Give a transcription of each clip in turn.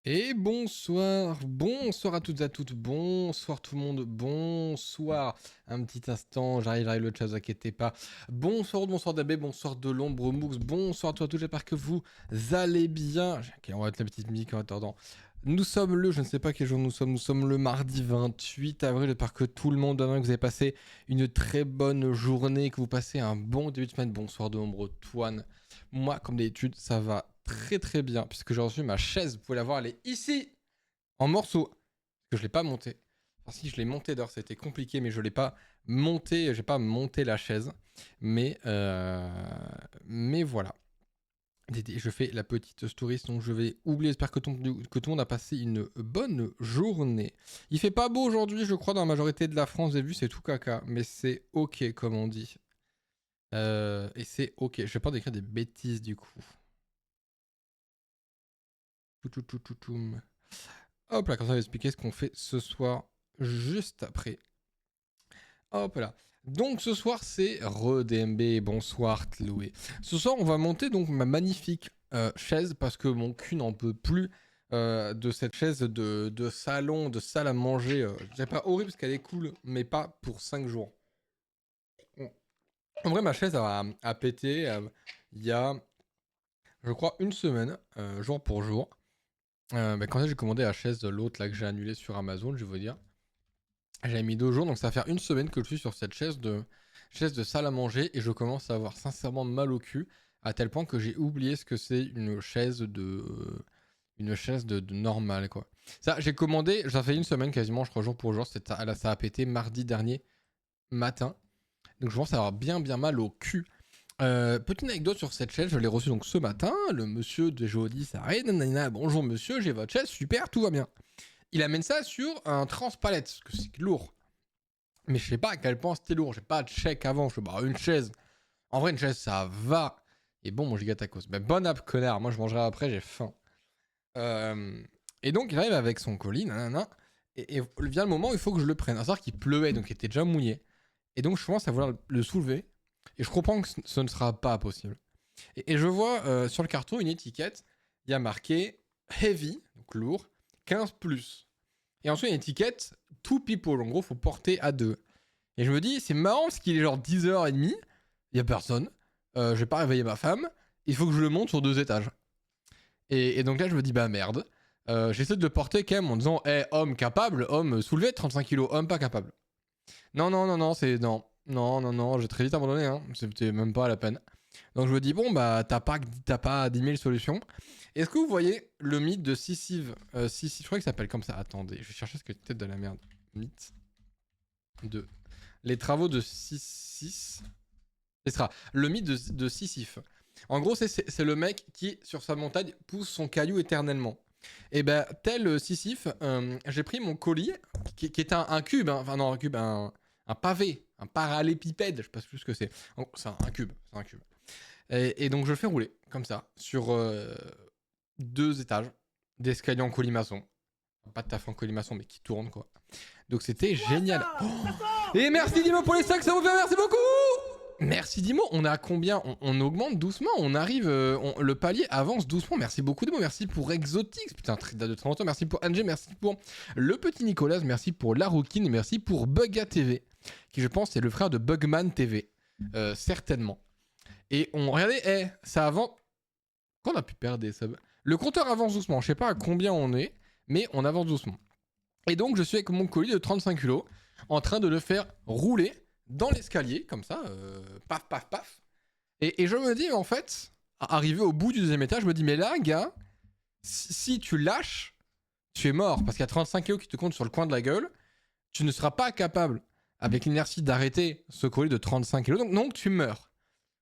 Et bonsoir à toutes et à toutes, bonsoir tout le monde, bonsoir. Un petit instant, j'arrive le chat, vous inquiétez pas. Bonsoir d'Abbé, bonsoir de l'ombre Moux, bonsoir à toi tous, j'espère que vous allez bien. Ok, on va mettre la petite musique en attendant. Nous sommes je ne sais pas quel jour nous sommes le mardi 28 avril, j'espère que tout le monde va bien, que vous avez passé une très bonne journée, que vous passez un bon début de semaine. Bonsoir de l'ombre Toine. Moi, comme d'habitude, ça va très très bien, puisque j'ai reçu ma chaise, vous pouvez la voir, elle est ici, en morceaux, que je l'ai pas montée. Enfin si, je l'ai montée d'or, c'était compliqué, mais je l'ai pas monté, j'ai pas monté la chaise, mais voilà. Je fais la petite story, donc je vais oublier, j'espère que tout le monde a passé une bonne journée. Il fait pas beau aujourd'hui, je crois, dans la majorité de la France, vous avez vu, c'est tout caca, mais c'est ok, comme on dit. Et c'est ok, je vais pas décrire des bêtises du coup. Hop là, comme ça, je vais expliquer ce qu'on fait ce soir, juste après. Hop là. Donc ce soir, c'est ReDMB, bonsoir Chloé. Ce soir, on va monter donc ma magnifique chaise, parce que mon cul n'en peut plus de cette chaise de salon, de salle à manger. Je dirais pas horrible parce qu'elle est cool, mais pas pour 5 jours. En vrai, ma chaise a pété il y a, je crois, une semaine, jour pour jour. Quand j'ai commandé la chaise de l'autre là que j'ai annulée sur Amazon, je vais vous dire. J'avais mis 2 jours, donc ça va faire une semaine que je suis sur cette chaise de salle à manger et je commence à avoir sincèrement mal au cul, à tel point que j'ai oublié ce que c'est une chaise de normale, quoi. Ça, j'ai commandé, ça fait une semaine quasiment, je crois, jour pour jour, ça a pété mardi dernier matin. Donc je commence à avoir bien bien mal au cul. Petite anecdote sur cette chaise, je l'ai reçue donc ce matin. Le monsieur de Jody s'arrête, nanana, bonjour monsieur, j'ai votre chaise, super, tout va bien. Il amène ça sur un transpalette, parce que c'est lourd. Mais je sais pas à quel point c'était lourd. J'ai pas de chèque avant. Je fais bah une chaise. En vrai, une chaise, ça va. Et bon, mon giga tacos. Mais bon app, connard. Moi, je mangerai après, j'ai faim. Euh, Et donc, il arrive avec son colis, nanana. Et vient le moment où il faut que je le prenne. À savoir qu'il pleuvait, donc il était déjà mouillé. Et donc, je commence à vouloir le soulever. Et je comprends que ce ne sera pas possible. Et je vois sur le carton une étiquette. Il y a marqué heavy, donc lourd, 15 plus. Et ensuite, une étiquette two people. En gros, faut porter à deux. Et je me dis, c'est marrant parce qu'il est genre 10h30, il y a personne, je vais pas réveiller ma femme, il faut que je le monte sur 2 étages. Et donc là, je me dis, bah merde. J'essaie de le porter quand même en disant, homme capable, homme soulevé, 35 kilos, homme pas capable. Non, non, non, non, c'est. Non, non, non, non, j'ai très vite abandonné, hein. C'était même pas la peine. Donc je me dis, bon, bah, t'as pas 10 000 solutions. Est-ce que vous voyez le mythe de Sisyphe Sisyphe, je crois qu'il s'appelle comme ça. Attendez, je vais chercher ce que c'est, tête de la merde. Mythe de les travaux de Sisyphe. Ce sera le mythe de Sisyphe. En gros, c'est le mec qui, sur sa montagne, pousse son caillou éternellement. Et ben, tel Sisyphe, j'ai pris mon colis, qui est un cube, hein. Enfin non, un cube, un pavé, un parallépipède, je sais pas plus ce que c'est. C'est un cube, c'est un cube. Et donc, je le fais rouler, comme ça, sur 2 étages d'escalier en colimaçon. Pas de taf en colimaçon, mais qui tourne, quoi. Donc, c'était génial. Oh, et merci Dimo pour les 5, ça vous fait, merci beaucoup. Merci Dimo, on est à combien on augmente doucement, on arrive, le palier avance doucement. Merci beaucoup Dimo, merci pour Exotix, putain, de très longtemps, merci pour Angie, merci pour le petit Nicolas, merci pour Laroukin, merci pour Bugga TV, qui je pense est le frère de Bugman TV, certainement. Et regardez, ça avance. Qu'on a pu perdre des subs. Le compteur avance doucement, je sais pas à combien on est, mais on avance doucement. Et donc je suis avec mon colis de 35 kilos, en train de le faire rouler dans l'escalier, comme ça, paf, paf, paf. Et je me dis, en fait, arrivé au bout du 2e étage, je me dis, mais là, gars, si tu lâches, tu es mort. Parce qu'il y a 35 kilos qui te comptent sur le coin de la gueule, tu ne seras pas capable, avec l'inertie, d'arrêter ce colis de 35 kilos, donc tu meurs.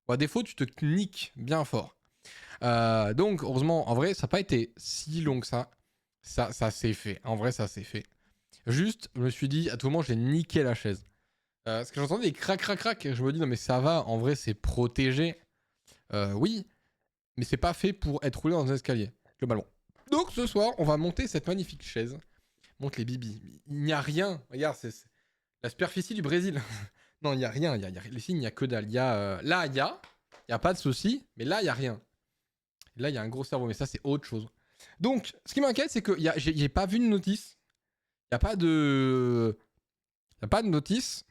Ou à défaut, tu te niques bien fort. Donc, heureusement, en vrai, ça n'a pas été si long que ça. Ça s'est fait. En vrai, ça s'est fait. Juste, je me suis dit, à tout moment, j'ai niqué la chaise. Parce que j'entendais des crac, crac, crac. Et je me dis, non, mais ça va. En vrai, c'est protégé. Oui, mais c'est pas fait pour être roulé dans un escalier, globalement. Donc, ce soir, on va monter cette magnifique chaise. Monte les bibis. Il n'y a rien. Regarde, c'est la superficie du Brésil. Non, il n'y a rien. Ici, il n'y a que dalle. Là, il y a pas de souci. Mais là, il n'y a rien. Là, il y a un gros cerveau. Mais ça, c'est autre chose. Donc, ce qui m'inquiète, c'est que j'ai pas vu de notice. Il n'y a pas de... Y a pas de notice.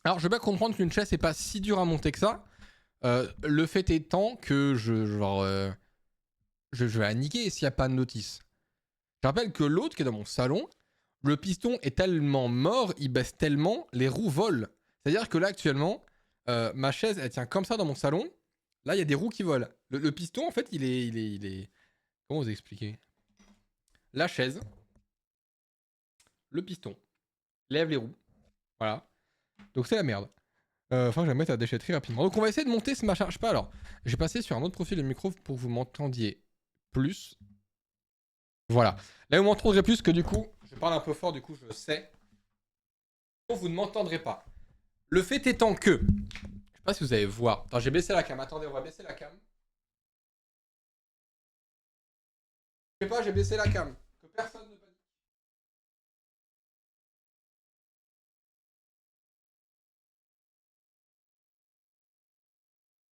Alors, je veux bien comprendre qu'une chaise, c'est pas si dur à monter que ça. Le fait étant que je vais la niquer s'il n'y a pas de notice. Je rappelle que l'autre qui est dans mon salon, le piston est tellement mort, il baisse tellement, les roues volent. C'est-à-dire que là, actuellement, ma chaise, elle tient comme ça dans mon salon. Là, il y a des roues qui volent. Le piston, en fait, il est... Comment vous expliquer? La chaise, le piston, lève les roues. Voilà. Donc c'est la merde. Enfin, je vais mettre à la déchetterie rapidement. Donc on va essayer de monter ce machin. Je sais pas alors. J'ai passé sur un autre profil de micro pour que vous m'entendiez plus. Voilà. Là, vous m'entendrez plus que du coup, je parle un peu fort, du coup, je sais. Vous ne m'entendrez pas. Le fait étant que, je sais pas si vous allez voir. Attends, j'ai baissé la cam. Attendez, on va baisser la cam. Je sais pas, j'ai baissé la cam. Que personne ne panique.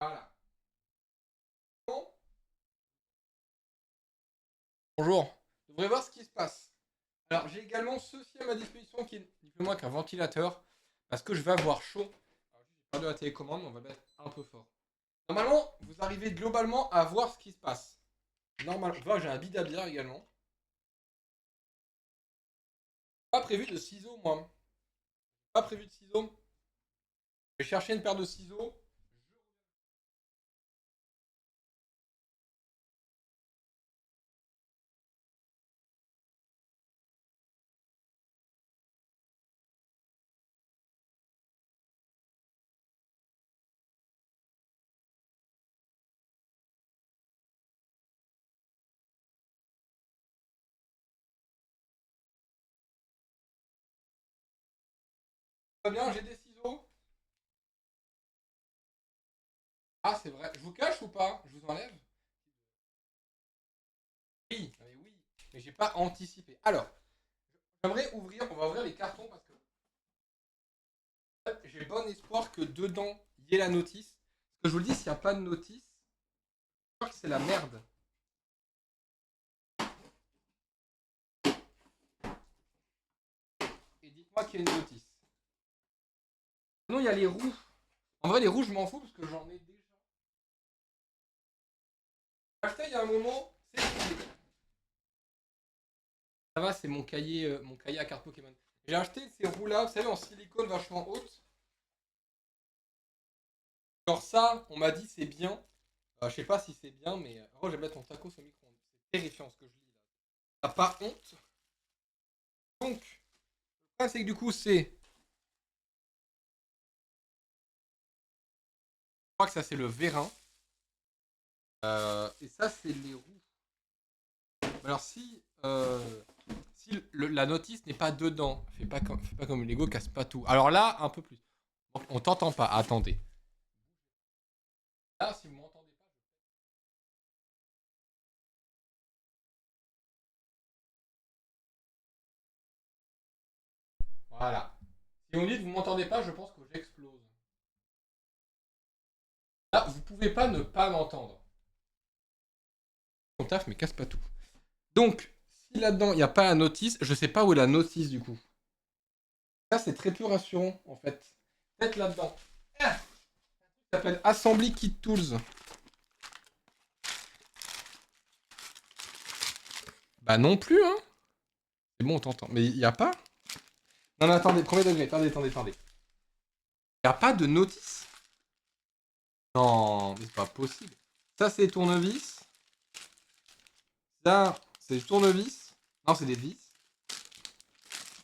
Voilà. Bon. Bonjour. Vous devrez voir ce qui se passe. Alors, j'ai également ceci à ma disposition qui est ni plus moins qu'un ventilateur. Parce que je vais avoir chaud. Alors, j'ai pas de la télécommande, mais on va mettre un peu fort. Normalement, vous arrivez globalement à voir ce qui se passe. Normalement, voilà, j'ai un bid à bière également. Pas prévu de ciseaux, moi. Pas prévu de ciseaux. Je vais chercher une paire de ciseaux. Très bien, j'ai des ciseaux. Ah, c'est vrai. Je vous cache ou pas? Je vous enlève? Oui, mais oui. Mais j'ai pas anticipé. Alors, j'aimerais ouvrir. On va ouvrir les cartons parce que j'ai bon espoir que dedans, il y ait la notice. Parce que je vous le dis, s'il n'y a pas de notice, je crois que c'est la merde. Et dites-moi qu'il y a une notice. Sinon, il y a les roues. En vrai, les roues, je m'en fous parce que j'en ai déjà. J'ai acheté il y a un moment. C'est Ça va, c'est mon cahier à cartes Pokémon. J'ai acheté ces roues-là, vous savez, en silicone vachement haute. Genre ça, on m'a dit c'est bien. Je sais pas si c'est bien, mais... Oh, je vais mettre ton taco au micro-ondes. C'est terrifiant ce que je lis là. T'as pas honte? Donc, le problème c'est que du coup, c'est... Je crois que ça c'est le vérin. Et ça c'est les roues. Alors si la notice n'est pas dedans, fais pas comme Lego, casse pas tout. Alors là, un peu plus. On t'entend pas, attendez. Là, si vous m'entendez pas... Voilà. Si on dit que vous m'entendez pas, je pense que j'explose. Là, vous pouvez pas ne pas m'entendre. On taf, mais casse pas tout. Donc, si là-dedans, il n'y a pas la notice, je sais pas où est la notice du coup. Ça, c'est très peu rassurant, en fait. Peut-être là-dedans. Ah, ça s'appelle Assembly Kit Tools. Bah non plus, hein. C'est bon, on t'entend. Mais il n'y a pas. Non, mais attendez, premier degré, attendez. Il n'y a pas de notice. Non, mais c'est pas possible. Ça, c'est les tournevis. Ça, c'est des tournevis. Non, c'est des vis.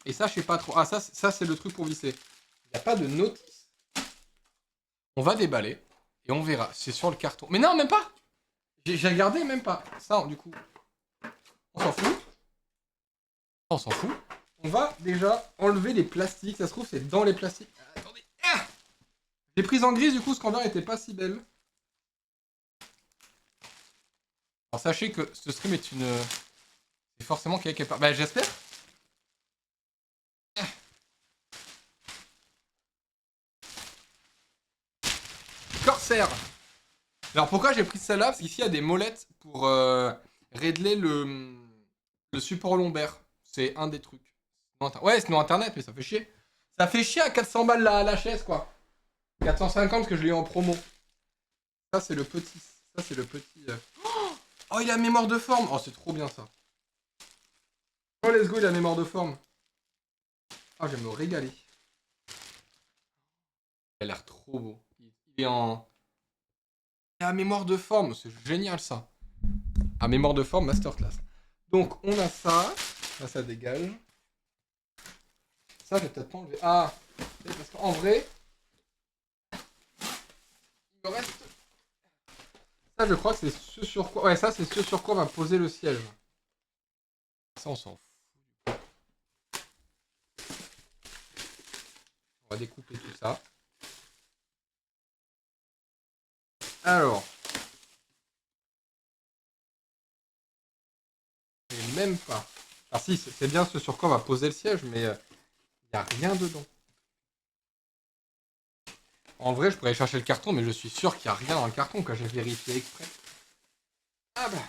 Et ça, je sais pas trop. Ah, ça c'est le truc pour visser. Il n'y a pas de notice. On va déballer et on verra. C'est sur le carton. Mais non, même pas. J'ai regardé, même pas. Ça, du coup, on s'en fout. On s'en fout. On va déjà enlever les plastiques. Ça se trouve, c'est dans les plastiques. Attendez. Ah, j'ai pris en grise, du coup, ce qu'Andorre était pas si belle. Alors, sachez que ce stream est une. C'est forcément quelque part. Bah, j'espère. Corsair. Alors, pourquoi j'ai pris celle-là? Parce qu'ici, il y a des molettes pour régler le support lombaire. C'est un des trucs. Ouais, sinon internet, mais ça fait chier. Ça fait chier à 400 balles la chaise, quoi. 450 parce que je l'ai eu en promo. Ça, c'est le petit. Ça, c'est le petit. Oh, il a mémoire de forme. Oh, c'est trop bien ça. Oh, let's go, il a mémoire de forme. Ah, je vais me régaler. Il a l'air trop beau. Il est en. Il a mémoire de forme. C'est génial ça. Ah, mémoire de forme, masterclass. Donc, on a ça. Ça dégage. Ça, je vais peut-être pas enlever. Ah, parce qu'en vrai, il me reste. Ça, je crois que c'est ce sur quoi. Ouais, ça, c'est ce sur quoi on va poser le siège. Ça, on s'en fout. On va découper tout ça. Alors. Et même pas. Ah si, c'est bien ce sur quoi on va poser le siège, mais il n'y a rien dedans. En vrai, je pourrais aller chercher le carton, mais je suis sûr qu'il n'y a rien dans le carton, quand j'ai vérifié exprès. Ah bah.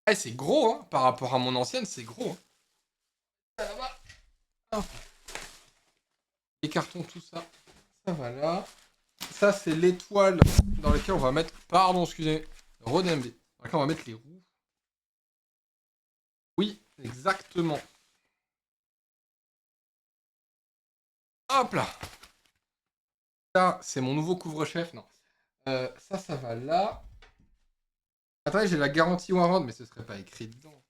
Eh, c'est gros, hein. Par rapport à mon ancienne, c'est gros. Hein. Ça va. Ah. Les cartons, tout ça. Ça va là. Ça, c'est l'étoile dans laquelle on va mettre. Pardon, excusez. Rodembe. Dans laquelle on va mettre les roues. Oui, exactement. Hop là. Ça, c'est mon nouveau couvre-chef. Non. Ça va là. Attendez, j'ai la garantie warrant, mais ce serait pas écrit dedans.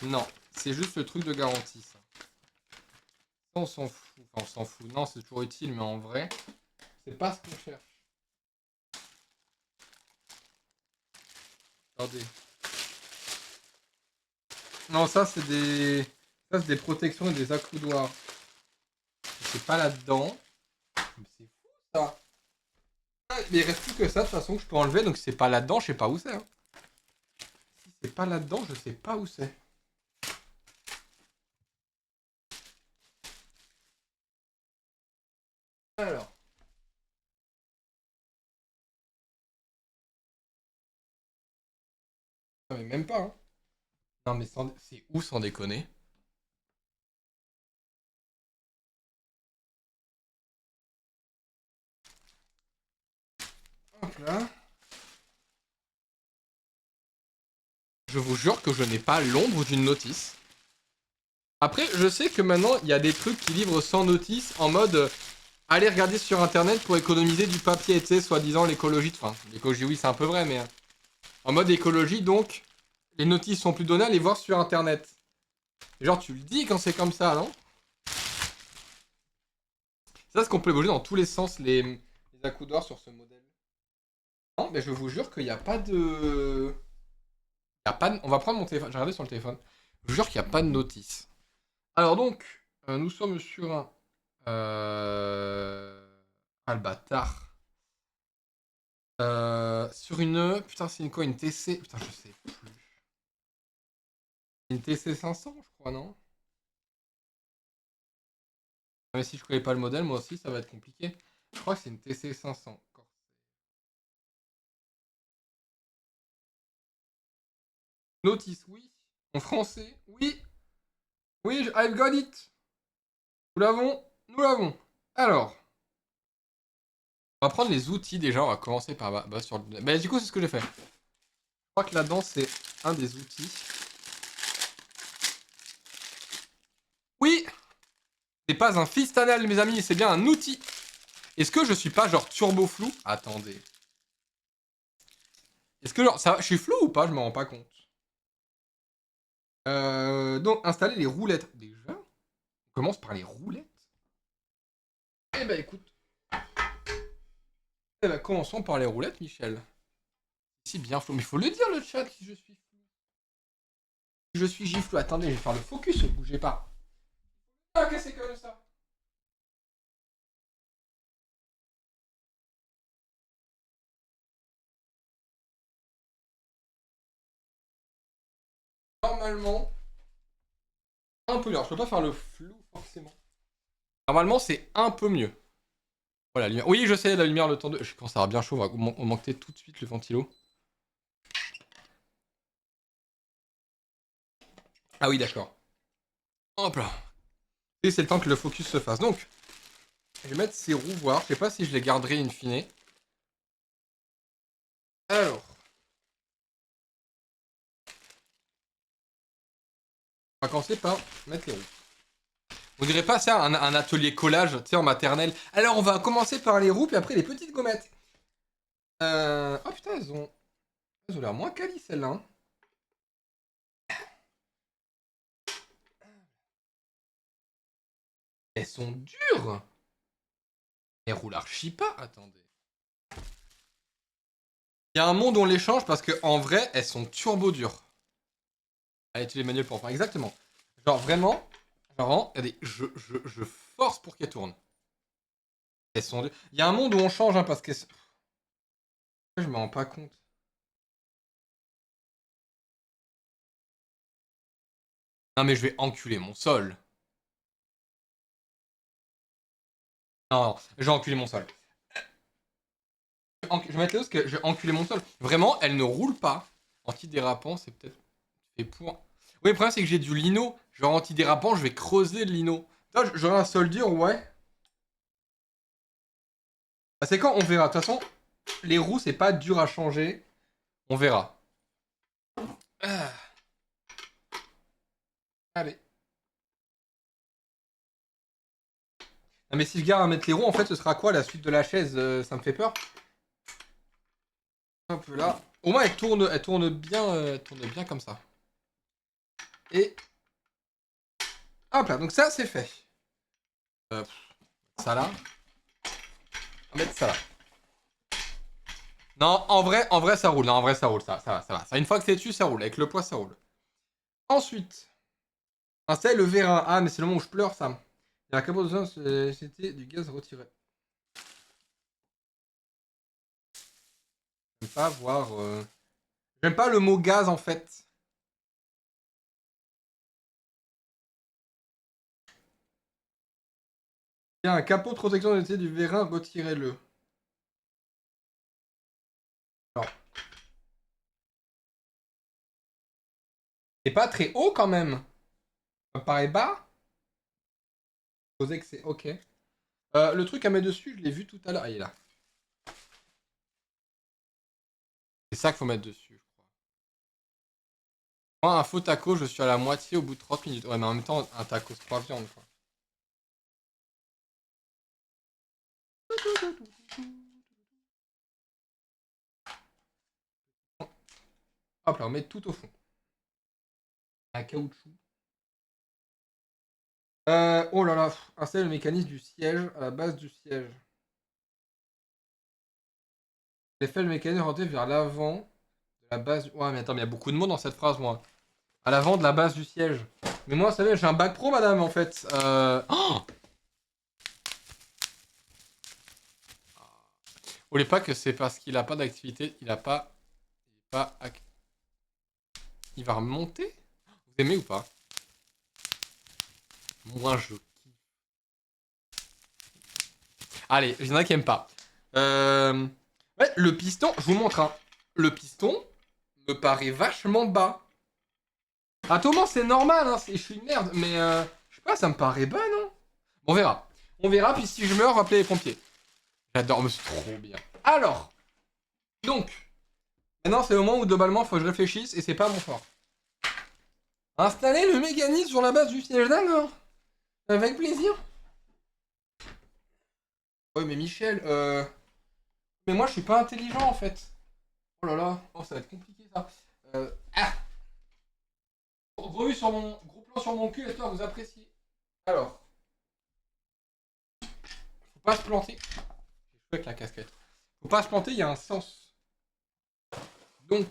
Non, c'est juste le truc de garantie, ça. Ça, on s'en fout. Enfin, on s'en fout. Non, c'est toujours utile, mais en vrai, c'est pas ce qu'on cherche. Attendez. Non, ça, c'est des... Ça, c'est des protections et des accoudoirs. C'est pas là-dedans. Mais c'est fou, ça. Ah, mais il reste plus que ça, de toute façon, que je peux enlever. Donc, si c'est pas là-dedans, je sais pas où c'est. Hein. Si c'est pas là-dedans, je sais pas où c'est. Alors. Non, mais même pas, hein. Non, mais c'est où sans déconner? Hop là. Je vous jure que je n'ai pas l'ombre d'une notice. Après, je sais que maintenant, il y a des trucs qui livrent sans notice en mode allez regarder sur internet pour économiser du papier, tu sais, soi-disant l'écologie. Enfin, l'écologie, oui, c'est un peu vrai, mais en mode écologie, donc, les notices sont plus données à les voir sur internet. Genre, tu le dis quand c'est comme ça, non? C'est ça ce qu'on peut évoluer dans tous les sens, les accoudoirs sur ce modèle. Non, mais je vous jure qu'il n'y a pas de. Il y a pas de... On va prendre mon téléphone. J'ai regardé sur le téléphone. Je vous jure qu'il n'y a pas de notice. Alors donc, nous sommes sur un. Ah le bâtard. Sur une. Putain, c'est une quoi? Une TC. Putain, je sais plus. Une TC 500, je crois, non? Ah, mais si je connais pas le modèle, moi aussi, ça va être compliqué. Je crois que c'est une TC 500. Notice, oui. En français, oui. Oui, I've got it. Nous l'avons. Nous l'avons. Alors, on va prendre les outils déjà. On va commencer par. Sur le... Mais du coup, c'est ce que j'ai fait. Je crois que là-dedans, c'est un des outils. Oui. C'est pas un fistanal, mes amis, c'est bien un outil. Est-ce que je suis pas genre turbo flou? Attendez. Est-ce que genre ça, je suis flou ou pas? Je me rends pas compte. Donc installer les roulettes. Déjà, on commence par les roulettes. Eh ben écoute. Eh ben commençons par les roulettes, Michel. Si bien flou, mais il faut le dire le chat si je suis flou. Si je suis giflou. Attendez, je vais faire le focus, bougez pas. Ah, qu'est-ce que c'est comme ça? Normalement, un peu mieux. Alors, je peux pas faire le flou forcément. Normalement, c'est un peu mieux. Voilà, la lumière. Oui, je sais, la lumière, le temps de. Quand ça va bien chaud, on va augmenter tout de suite le ventilo. Ah oui, d'accord. Hop là. Et c'est le temps que le focus se fasse. Donc, je vais mettre ces roues, voir. Je sais pas si je les garderai in fine. Alors, on va commencer par mettre les roues. On dirait pas ça, un atelier collage, tu sais, en maternelle. Alors, on va commencer par les roues, puis après les petites gommettes. Oh putain, elles ont l'air moins quali celles-là. Hein. Elles sont dures. Elles roulent archi pas. Attendez. Il y a un monde où on les change parce que en vrai, elles sont turbo dures. Allez, tu les manuels pour faire exactement. Genre vraiment, regardez, je force pour qu'elles tournent. Elles sont dures. Il y a un monde où on change hein, parce que je me rends pas compte. Non mais je vais enculer mon sol. Non, je vais enculer mon sol. Je vais mettre les os que je vais enculer mon sol. Vraiment, elles ne roulent pas. Antidérapant, c'est peut-être fait pour. Oui, le problème c'est que j'ai du lino. Genre antidérapant, je vais creuser le lino. J'aurai un sol dur, ouais. Bah, c'est quand on verra. De toute façon, les roues, c'est pas dur à changer. On verra. Ah, allez. Non, mais si je garde à mettre les roues, en fait, ce sera quoi la suite de la chaise ça me fait peur. Hop là. Au moins, elle tourne bien comme ça. Et hop là. Donc ça, c'est fait. Euh, ça là. On va mettre ça là. Non, en vrai, ça roule. Non, en vrai, ça roule. Ça va, ça va. Ça, une fois que c'est dessus, ça roule. Avec le poids, ça roule. Ensuite, installer le vérin. Ah, mais c'est le moment où je pleure, ça. Il y a un capot de zone, c'était du gaz retiré. J'aime pas voir. J'aime pas le mot gaz en fait. Il y a un capot de protection d'été du vérin, retirez-le. Alors, c'est pas très haut quand même. Ça me paraît bas. Posez que c'est ok. Le truc à mettre dessus, je l'ai vu tout à l'heure. Ah, il est là. C'est ça qu'il faut mettre dessus, je crois. Moi, un faux taco, je suis à la moitié au bout de 30 minutes. Ouais, mais en même temps, un taco, c'est 3 viandes, quoi. Hop là, on met tout au fond. Un caoutchouc. Oh là là, installer le mécanisme du siège à la base du siège. J'ai fait le mécanisme orienté vers l'avant de la base. Ouais, mais attends, mais il y a beaucoup de mots dans cette phrase, moi. À l'avant de la base du siège. Mais moi, vous savez, j'ai un bac pro, madame, en fait. Oh, vous voulez pas que c'est parce qu'il a pas d'activité, il a pas. Il va remonter. Vous aimez ou pas? Moi, je. Allez, il y en a qui aiment pas. Ouais, le piston, je vous montre, hein. Le piston me paraît vachement bas. Ah, Thomas, c'est normal, hein. Je suis une merde, mais je sais pas, ça me paraît bas, non? Bon, on verra. On verra, puis si je meurs, rappelez les pompiers. J'adore, mais c'est trop bien. Alors, donc, maintenant c'est le moment où globalement faut que je réfléchisse et c'est pas mon fort. Installer le mécanisme sur la base du siège, d'accord. Avec plaisir. Ouais, mais Michel, mais moi je suis pas intelligent en fait. Oh là là, oh ça va être compliqué ça. Ah, revue sur mon gros plan sur mon cul, j'espère que vous appréciez. Alors, faut pas se planter. J'ai joué avec la casquette. Faut pas se planter, il y a un sens. Donc,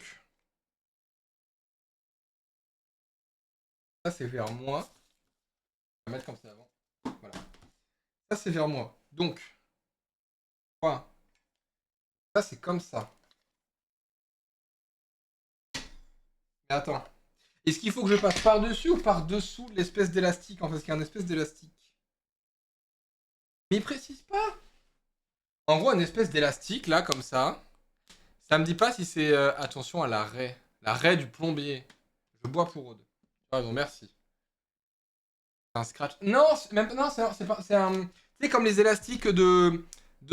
ça c'est vers moi. Je vais mettre comme ça avant. Voilà. Ça c'est vers moi. Donc, voilà. Ça c'est comme ça. Mais attends. Est-ce qu'il faut que je passe par-dessus ou par-dessous l'espèce d'élastique en fait? Parce qu'il y a un espèce d'élastique. Mais il précise pas. En gros, une espèce d'élastique, là, comme ça. Ça me dit pas si c'est... attention à la raie. La raie du plombier. Je bois pour Aude. Tu as raison, merci. Un scratch. Non, même non, c'est pas. C'est un. Tu sais, comme les élastiques de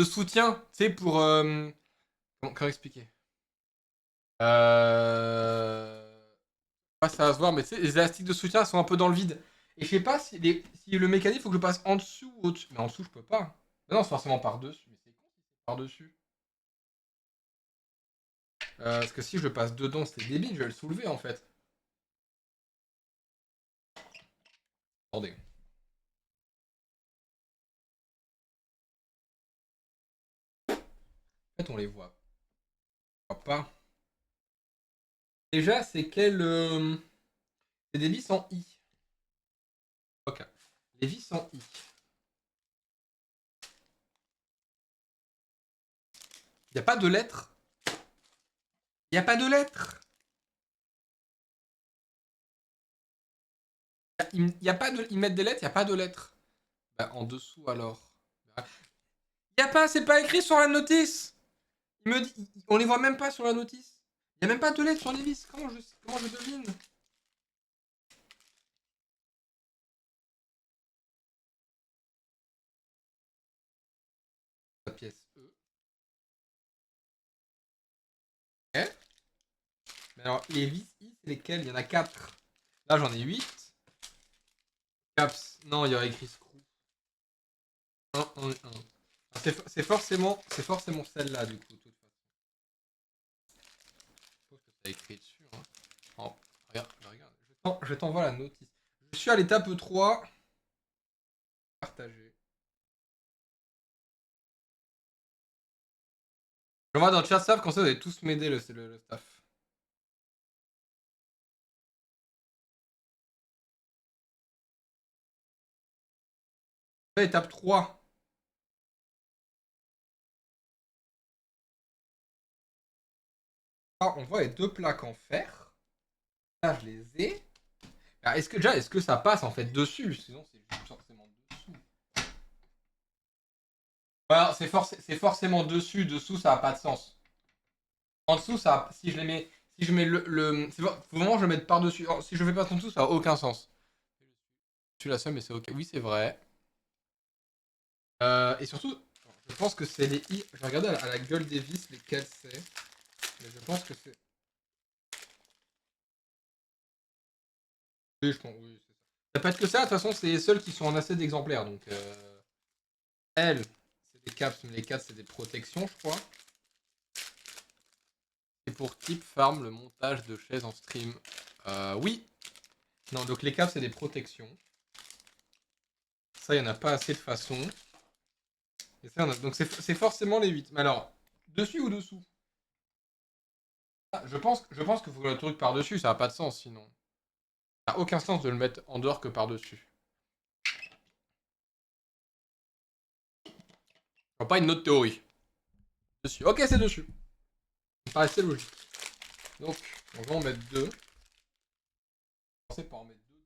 soutien. Tu sais, pour. Comment expliquer Pas ça va se voir, mais tu sais, les élastiques de soutien sont un peu dans le vide. Et je sais pas si le mécanisme, faut que je passe en dessous ou au-dessus. Mais en dessous, je peux pas. Mais non, c'est forcément par-dessus. Mais c'est con si c'est par-dessus. Parce que si je passe dedans, c'est débile, je vais le soulever en fait. Attendez. En fait, on les voit. On voit pas. Déjà, c'est quel. C'est des vis en I. Ok. Les vis en I. Il n'y a pas de lettres. Il n'y a pas de lettres. Y a pas de... Ils mettent des lettres, il n'y a pas de lettres. Bah, en dessous alors. Il n'y a pas, c'est pas écrit sur la notice. Il me dit, on les voit même pas sur la notice. Il n'y a même pas de lettres sur les vis. Comment je devine? La pièce E. Ok. Mais alors, les vis I, c'est lesquelles? Il y en a 4. Là, j'en ai 8. Caps. Non, il y aurait écrit screw. 1, 1, 1. C'est forcément celle-là, du coup, de toute façon. Je pense que ça écrit dessus. Hein. Oh, regarde. Je t'envoie la notice. Je suis à l'étape 3. Partager. Je vois dans le chat staff, comme ça vous allez tous m'aider le staff. Là, étape 3. Là, on voit les deux plaques en fer. Là, je les ai. Alors, est-ce que ça passe en fait dessus? Sinon, c'est juste forcément dessous. Alors, c'est forcément dessus. Dessous, ça n'a pas de sens. En dessous, ça, si je les mets, si je mets faut vraiment que je le mette par-dessus. Si je fais pas en dessous, ça n'a aucun sens. Je suis la seule, mais c'est ok. Oui, c'est vrai. Et surtout, je pense que c'est les i. Je vais regarder à la gueule des vis lesquelles c'est. Mais je pense que c'est. Oui, je pense. Oui, c'est ça. Ça peut être que ça. De toute façon, c'est les seuls qui sont en assez d'exemplaires. Donc, elles, c'est des caps, mais les caps, c'est des protections, je crois. Et pour type farm, le montage de chaises en stream. Oui. Non, donc les caps, c'est des protections. Ça, il n'y en a pas assez de façon. Et ça, donc c'est forcément les 8. Mais alors, dessus ou dessous? Je pense qu'il faut que le truc par-dessus, ça n'a pas de sens sinon. Ça n'a aucun sens de le mettre en dehors que par-dessus. Je vois pas une autre théorie. Dessus. Ok, c'est dessus. Ça paraissait logique. Donc, on va en mettre 2. Je pensais pas en mettre 2.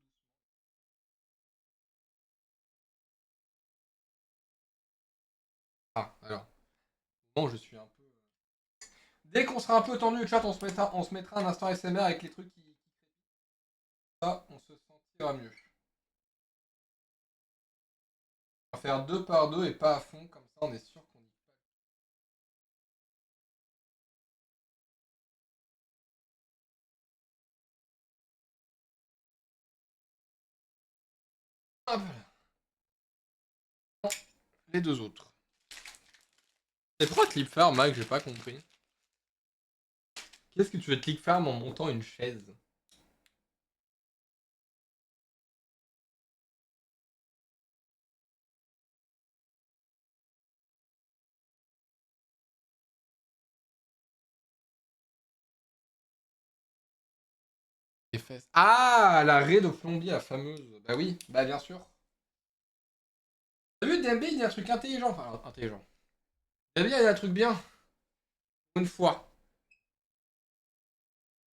Ah, alors. Bon, je suis un peu. Dès qu'on sera un peu tendu le chat, on se mettra un instant SMR avec les trucs qui. Ça, on se sentira mieux. On va faire 2 par 2 et pas à fond, comme ça on est sûr qu'on y va. Hop là. Les deux autres. C'est pourquoi clip farm, Mike, j'ai pas compris. Qu'est-ce que tu veux clip farm en montant une chaise? Les fesses. Ah, la raie de plombier, la fameuse. Bah oui, bah bien sûr. T'as vu, DMB, il dit un truc intelligent. Enfin, intelligent. DMB, il a un truc bien. Une fois.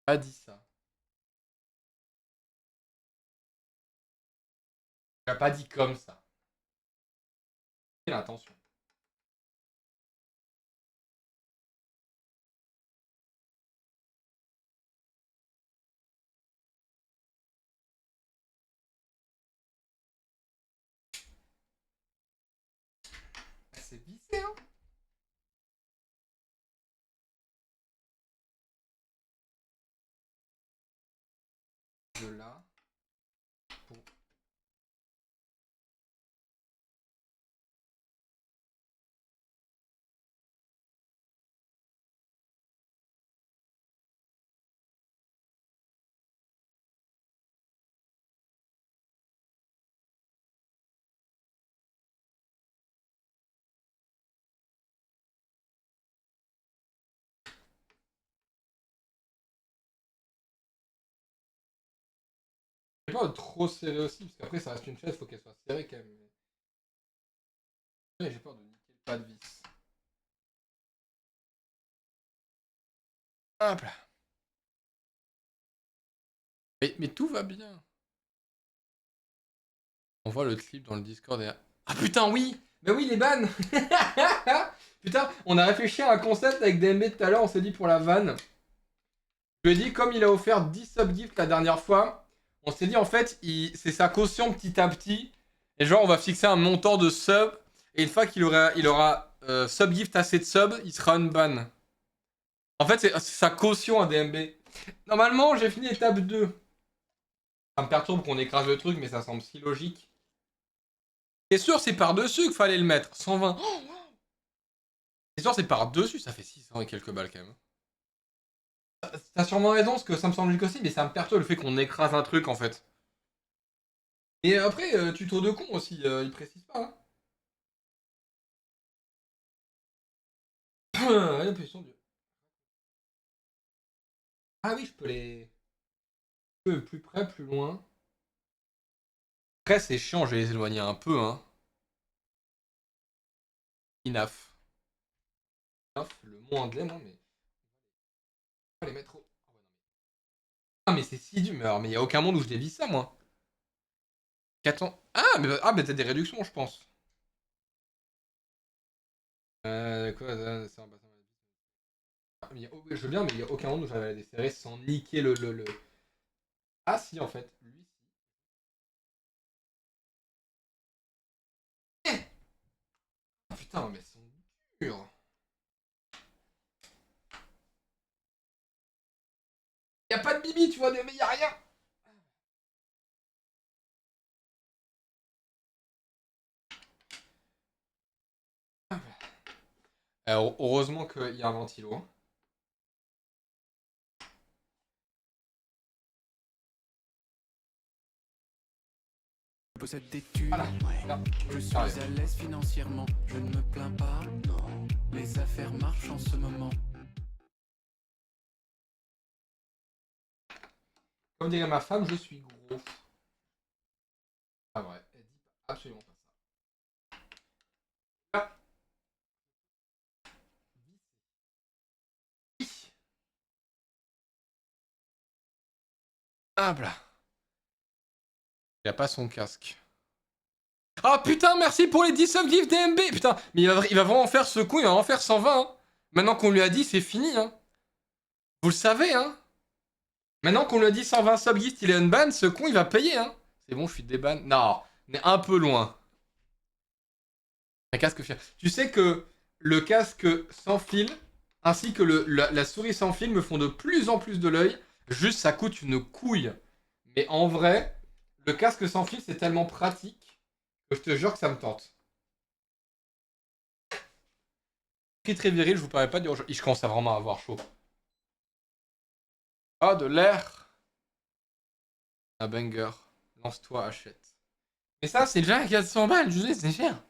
Pas dit ça. Il a pas dit comme ça. Quelle intention. de là. Pour... J'ai pas de trop serré aussi, parce qu'après ça reste une chaise, faut qu'elle soit serrée quand même. Ouais, j'ai peur de niquer le pas de vis. Hop là. Mais tout va bien. On voit le clip dans le Discord et... Ah putain, oui! Mais oui, les bannes. Putain, on a réfléchi à un concept avec DMB tout à l'heure, on s'est dit pour la vanne. Je lui ai dit, comme il a offert 10 subgifts la dernière fois, on s'est dit en fait, c'est sa caution petit à petit. Et genre, on va fixer un montant de sub. Et une fois qu'il aura subgift assez de sub, il sera unban. En fait, c'est sa caution à DMB. Normalement, j'ai fini étape 2. Ça me perturbe qu'on écrase le truc, mais ça semble si logique. C'est sûr, c'est par-dessus qu'il fallait le mettre. 120. Oh, c'est sûr, c'est par-dessus. Ça fait 600 et quelques balles quand même. T'as sûrement raison, parce que ça me semble logique aussi, mais ça me perturbe le fait qu'on écrase un truc en fait. Et après, tuto de con aussi, il précise pas. Hein. La position du... Ah oui, je peux les... Plus près, plus loin. Après, c'est chiant, je vais les éloigner un peu, hein. Enough. Enough, le mot anglais, non, mais... On va les mettre au... Ah, mais c'est si dur, mais alors, mais y a aucun monde où je dévisse ça, moi. Qu'attends... Ah, mais t'as des réductions, je pense. Quoi, c'est un bassin... Ah, je veux bien, mais il y a aucun monde où j'avais les serrer sans niquer le... Ah si, en fait. Lui, si. Ah, putain, mais elles sont dures. Y a pas de bibi, tu vois, mais y a rien. Heureusement qu'il y a un ventilo. Je possède des thunes, Voilà. ouais. Je suis à l'aise financièrement, je ne me plains pas, non. Les affaires marchent en ce moment. Comme dirait ma femme, je suis gros. Ah ouais, elle dit absolument pas ça. Ah, hop là. Il a pas son casque. Ah putain, merci pour les 10 subgifts DMB. Putain, mais il va vraiment faire ce coup, il va en faire 120. Hein. Maintenant qu'on lui a dit, c'est fini. Hein. Vous le savez, hein. Maintenant qu'on lui a dit 120 subgifts, il est unban, ce con, il va payer. Hein. C'est bon, je suis déban. Non, on est un peu loin. Un casque fier. Tu sais que le casque sans fil, ainsi que la souris sans fil me font de plus en plus de l'œil. Juste, ça coûte une couille. Mais en vrai, le casque sans fil, c'est tellement pratique que je te jure que ça me tente. Très viril, je vous parlais pas de... Je commence à vraiment avoir chaud. Ah, de l'air. Un banger. Lance-toi, achète. Mais ça, c'est déjà 400 balles, je sais, c'est cher.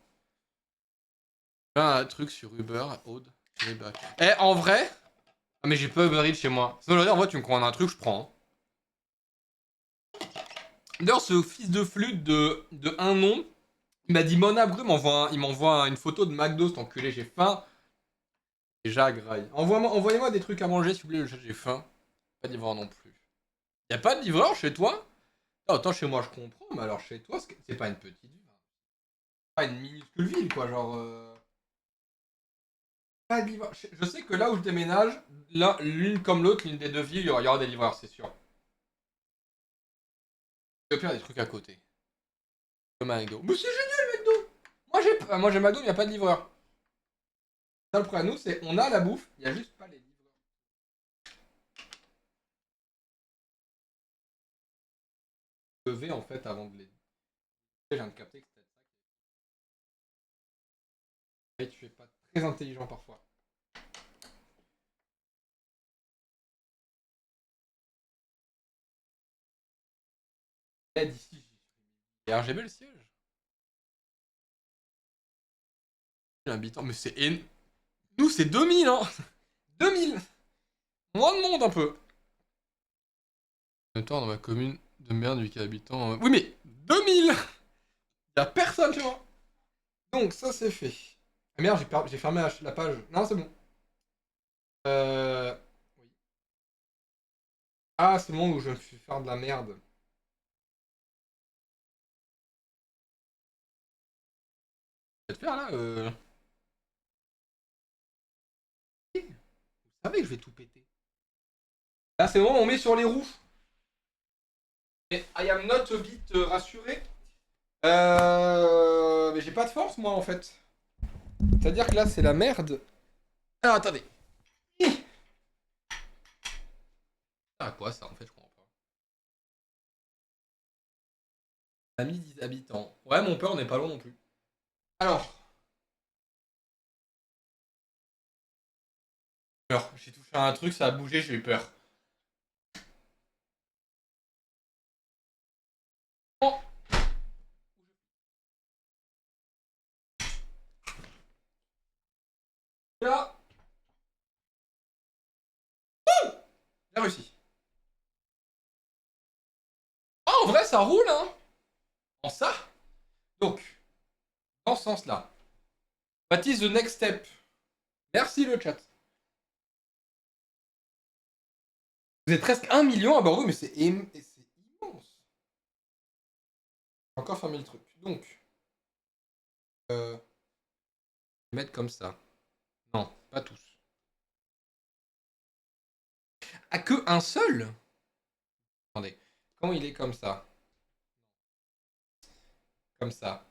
Un truc sur Uber, Aude. Eh, en vrai... Ah, mais j'ai pas Uber Eats chez moi. Sinon, en vrai, tu me commandes un truc, je prends. Hein. D'ailleurs, ce fils de flûte de un nom, il m'a dit Mona Bru, il m'envoie une photo de McDo, cet enculé, j'ai faim. Déjà, graille. Envoyez-moi des trucs à manger, s'il vous plaît, j'ai faim. Pas de livreur non plus. Y'a pas de livreur chez toi? Ah, autant chez moi, je comprends, mais alors chez toi, c'est pas une petite ville. Pas une minuscule ville, quoi, genre... Pas de livreur. Je sais que là où je déménage, l'une comme l'autre, l'une des deux villes, il y aura des livreurs, c'est sûr. Et au pire, il y a des trucs à côté. Comme un McDo. Mais c'est génial, McDo! Moi j'ai McDo, mais il n'y a pas de livreur. Ça, le problème à nous, c'est on a la bouffe, il n'y a juste pas les livreurs. lever en fait avant de les. Je viens de capter que c'était ça. Et tu es pas très intelligent parfois. Et d'ici, j'ai RGB le siège. Habitant, mais c'est. Nous, c'est 2000, hein 2000. Moins de monde un peu. En même temps, dans ma commune de merde, 8 habitants. Oui, mais 2000. Y'a personne chez moi. Donc, ça, c'est fait. Ah merde, j'ai fermé la page. Non, c'est bon. Oui. Ah, c'est le moment où je me suis faire de la merde. Je vais te faire là. Vous savez que je vais tout péter. Là, c'est le moment où on met sur les roues. Et I am not a bit rassuré. Mais j'ai pas de force, moi, en fait. C'est-à-dire que là, c'est la merde. Alors, attendez. Ah, quoi, ça, en fait, je comprends pas. Ami 10 habitants. Ouais, mon père, on n'est pas loin non plus. Alors. Peur. J'ai touché à un truc, ça a bougé, j'ai eu peur. Oh. Là. J'ai réussi. Ah, en vrai, ça roule, hein. En ça. Donc, dans ce sens-là. What is the next step? Merci le chat. Vous êtes presque 1 million à Bordeaux, mais c'est immense. J'ai encore fermé le truc. Donc, mettre comme ça. Non, pas tous. Ah, que un seul? Attendez. Quand il est comme ça. Comme ça.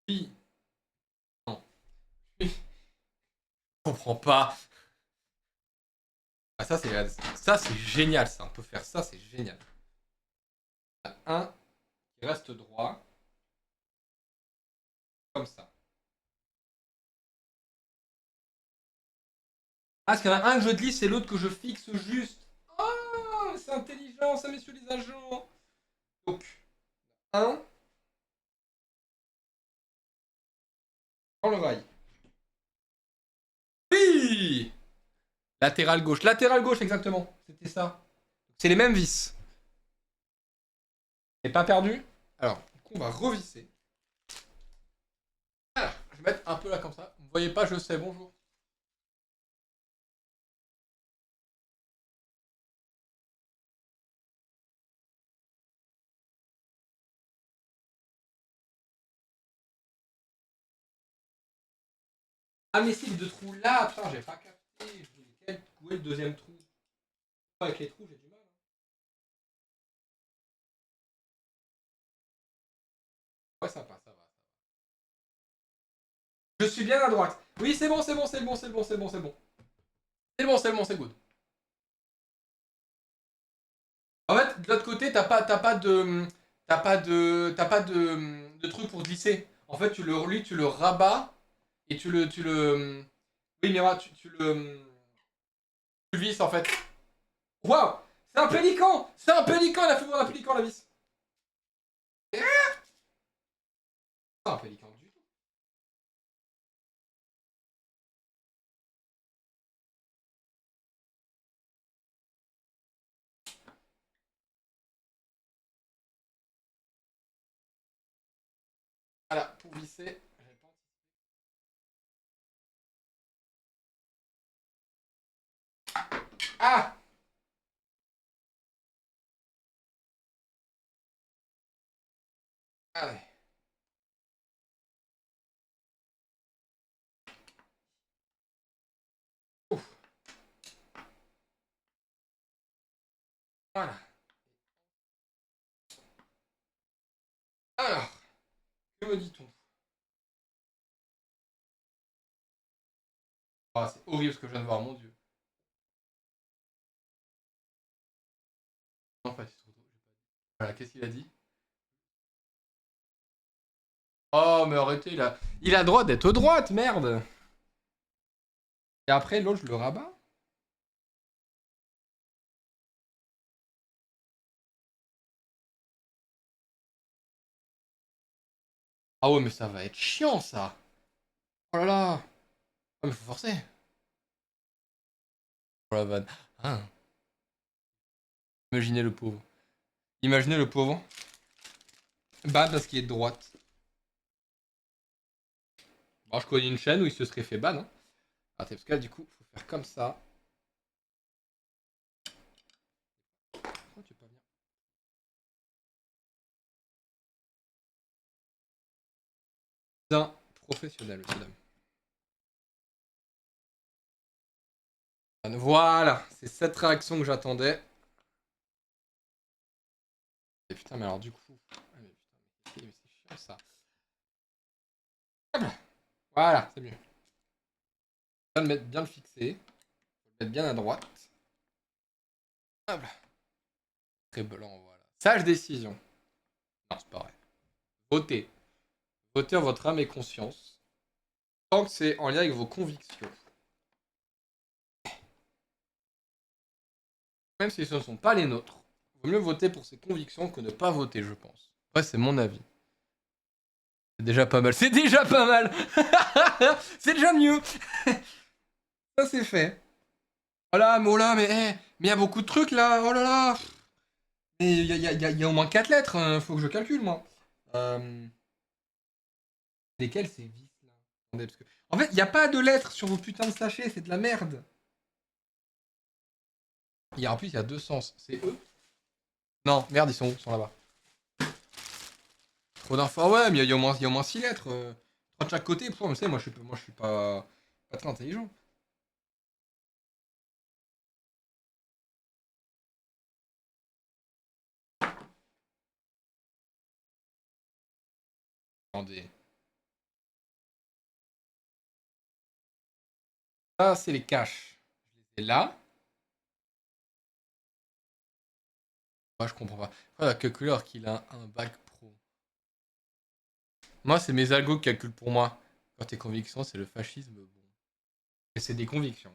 Oui. Non. Oui. Je comprends pas. Ah, ça c'est génial, ça. On peut faire ça, c'est génial. Un qui reste droit. Comme ça. Ah, parce qu'il y en a un que je glisse et l'autre que je fixe juste. Ah, c'est intelligent, ça, messieurs les agents. Donc, un dans le rail. Oui. Latéral gauche. Latéral gauche, exactement. C'était ça. C'est les mêmes vis. Et pas perdu. Alors, du coup, on va revisser. Alors, je vais mettre un peu là comme ça. Vous voyez pas, je sais, bonjour. Ah, mais si, les deux trous là, putain, j'ai pas capté. Où est le deuxième trou? Avec les trous, j'ai du mal. Ouais, ça passe, ça va. Je suis bien à droite. Oui, c'est bon, c'est bon, c'est bon, c'est bon, c'est bon, c'est bon. C'est bon, c'est bon, c'est good. En fait, de l'autre côté, t'as pas de truc pour glisser. En fait, tu le rabats et oui, mais tu le visses en fait. Waouh, c'est un pélican, c'est un pélican, il a fait voir un pélican la vis. C'est pas un pélican du tout. Voilà, pour visser. Ah. Allez. Ouf. Voilà. Alors, que me dit-on? Ah, c'est horrible ce que je viens de voir, mon dieu. En fait, c'est trop drôle. Voilà, qu'est-ce qu'il a dit? Oh, mais arrêtez, il a droit d'être droite, merde. Et après, l'autre, je le rabats. Ah ouais, mais ça va être chiant, ça. Oh là là. Ah, mais faut forcer. Oh la vanne. Hein. Imaginez le pauvre. Imaginez le pauvre. Bah, parce qu'il est de droite. Bon, je connais une chaîne où il se serait fait ban. Hein. Attends, parce que là, du coup, faut faire comme ça. Pourquoi tu peux pas venir? D'un professionnel, monsieur, dame. Voilà, c'est cette réaction que j'attendais. Et putain, mais alors du coup. Ah, mais putain, mais c'est chiant ça. Voilà, c'est mieux. Bien le mettre, bien le fixer. Le mettre bien à droite. Hop là. Très blanc, voilà. Sage décision. Non, c'est pas vrai. Votez. Votez en votre âme et conscience. Tant que c'est en lien avec vos convictions. Même si ce ne sont pas les nôtres. Il vaut mieux voter pour ses convictions que ne pas voter, je pense. Ouais, c'est mon avis. C'est déjà pas mal. C'est déjà pas mal. C'est déjà mieux. Ça, c'est fait. Oh là, mais mais il y a beaucoup de trucs là. Oh là là. Mais il y a au moins 4 lettres. Faut que je calcule, moi. Euh... Lesquelles c'est vis là? Attendez, parce que... En fait, il n'y a pas de lettres sur vos putains de sachets. C'est de la merde. En plus, il y a deux sens. C'est eux. Non, merde, ils sont là-bas. Trop d'infos. Ah ouais, mais il y a au moins 6 lettres. 3 de chaque côté. Pourquoi, vous savez, moi, je suis pas très intelligent. Attendez. Ça, c'est les caches. Je les ai là. Moi, je comprends pas. Pourquoi que couleur qu'il a un bac pro? Moi, c'est mes algos qui calculent pour moi. Quand tes convictions, c'est le fascisme. Bon. Et c'est des convictions.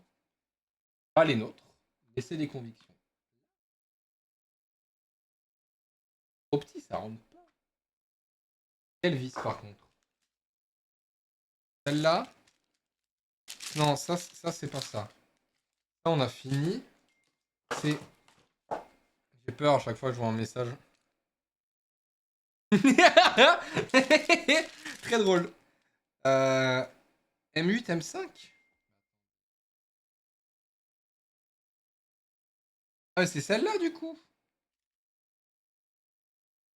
Pas les nôtres, mais c'est des convictions. Trop petit, ça rentre pas. Quelle vis, par contre? Celle-là? Non, ça c'est pas ça. Ça, on a fini. C'est... J'ai peur à chaque fois que je vois un message. Très drôle. Euh... M8, M5? Ah, c'est celle-là, du coup.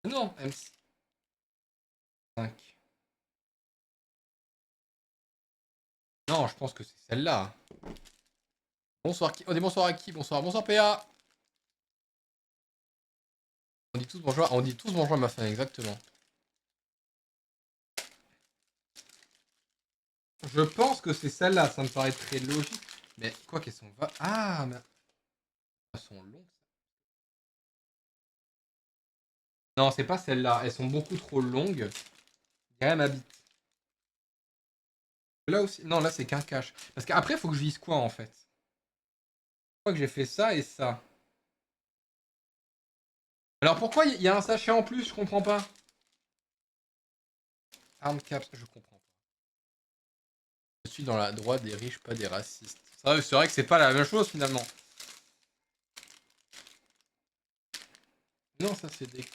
Non, M5. Non, je pense que c'est celle-là. Bonsoir, on dit bonsoir à qui? Bonsoir, bonsoir PA. On dit tous bonjour à ma femme, exactement. Je pense que c'est celle-là, ça me paraît très logique. Mais quoi qu'elles sont... Ah, mais... Elles sont longues. Non, c'est pas celle-là, elles sont beaucoup trop longues. Dirait ma bite. Là aussi... Non, là c'est qu'un cache. Parce qu'après, il faut que je vise quoi en fait? Je crois que j'ai fait ça et ça. Alors pourquoi il y a un sachet en plus? Je comprends pas. Arm caps, je comprends pas. Je suis dans la droite des riches, pas des racistes. C'est vrai que c'est pas la même chose finalement. Non, ça c'est des...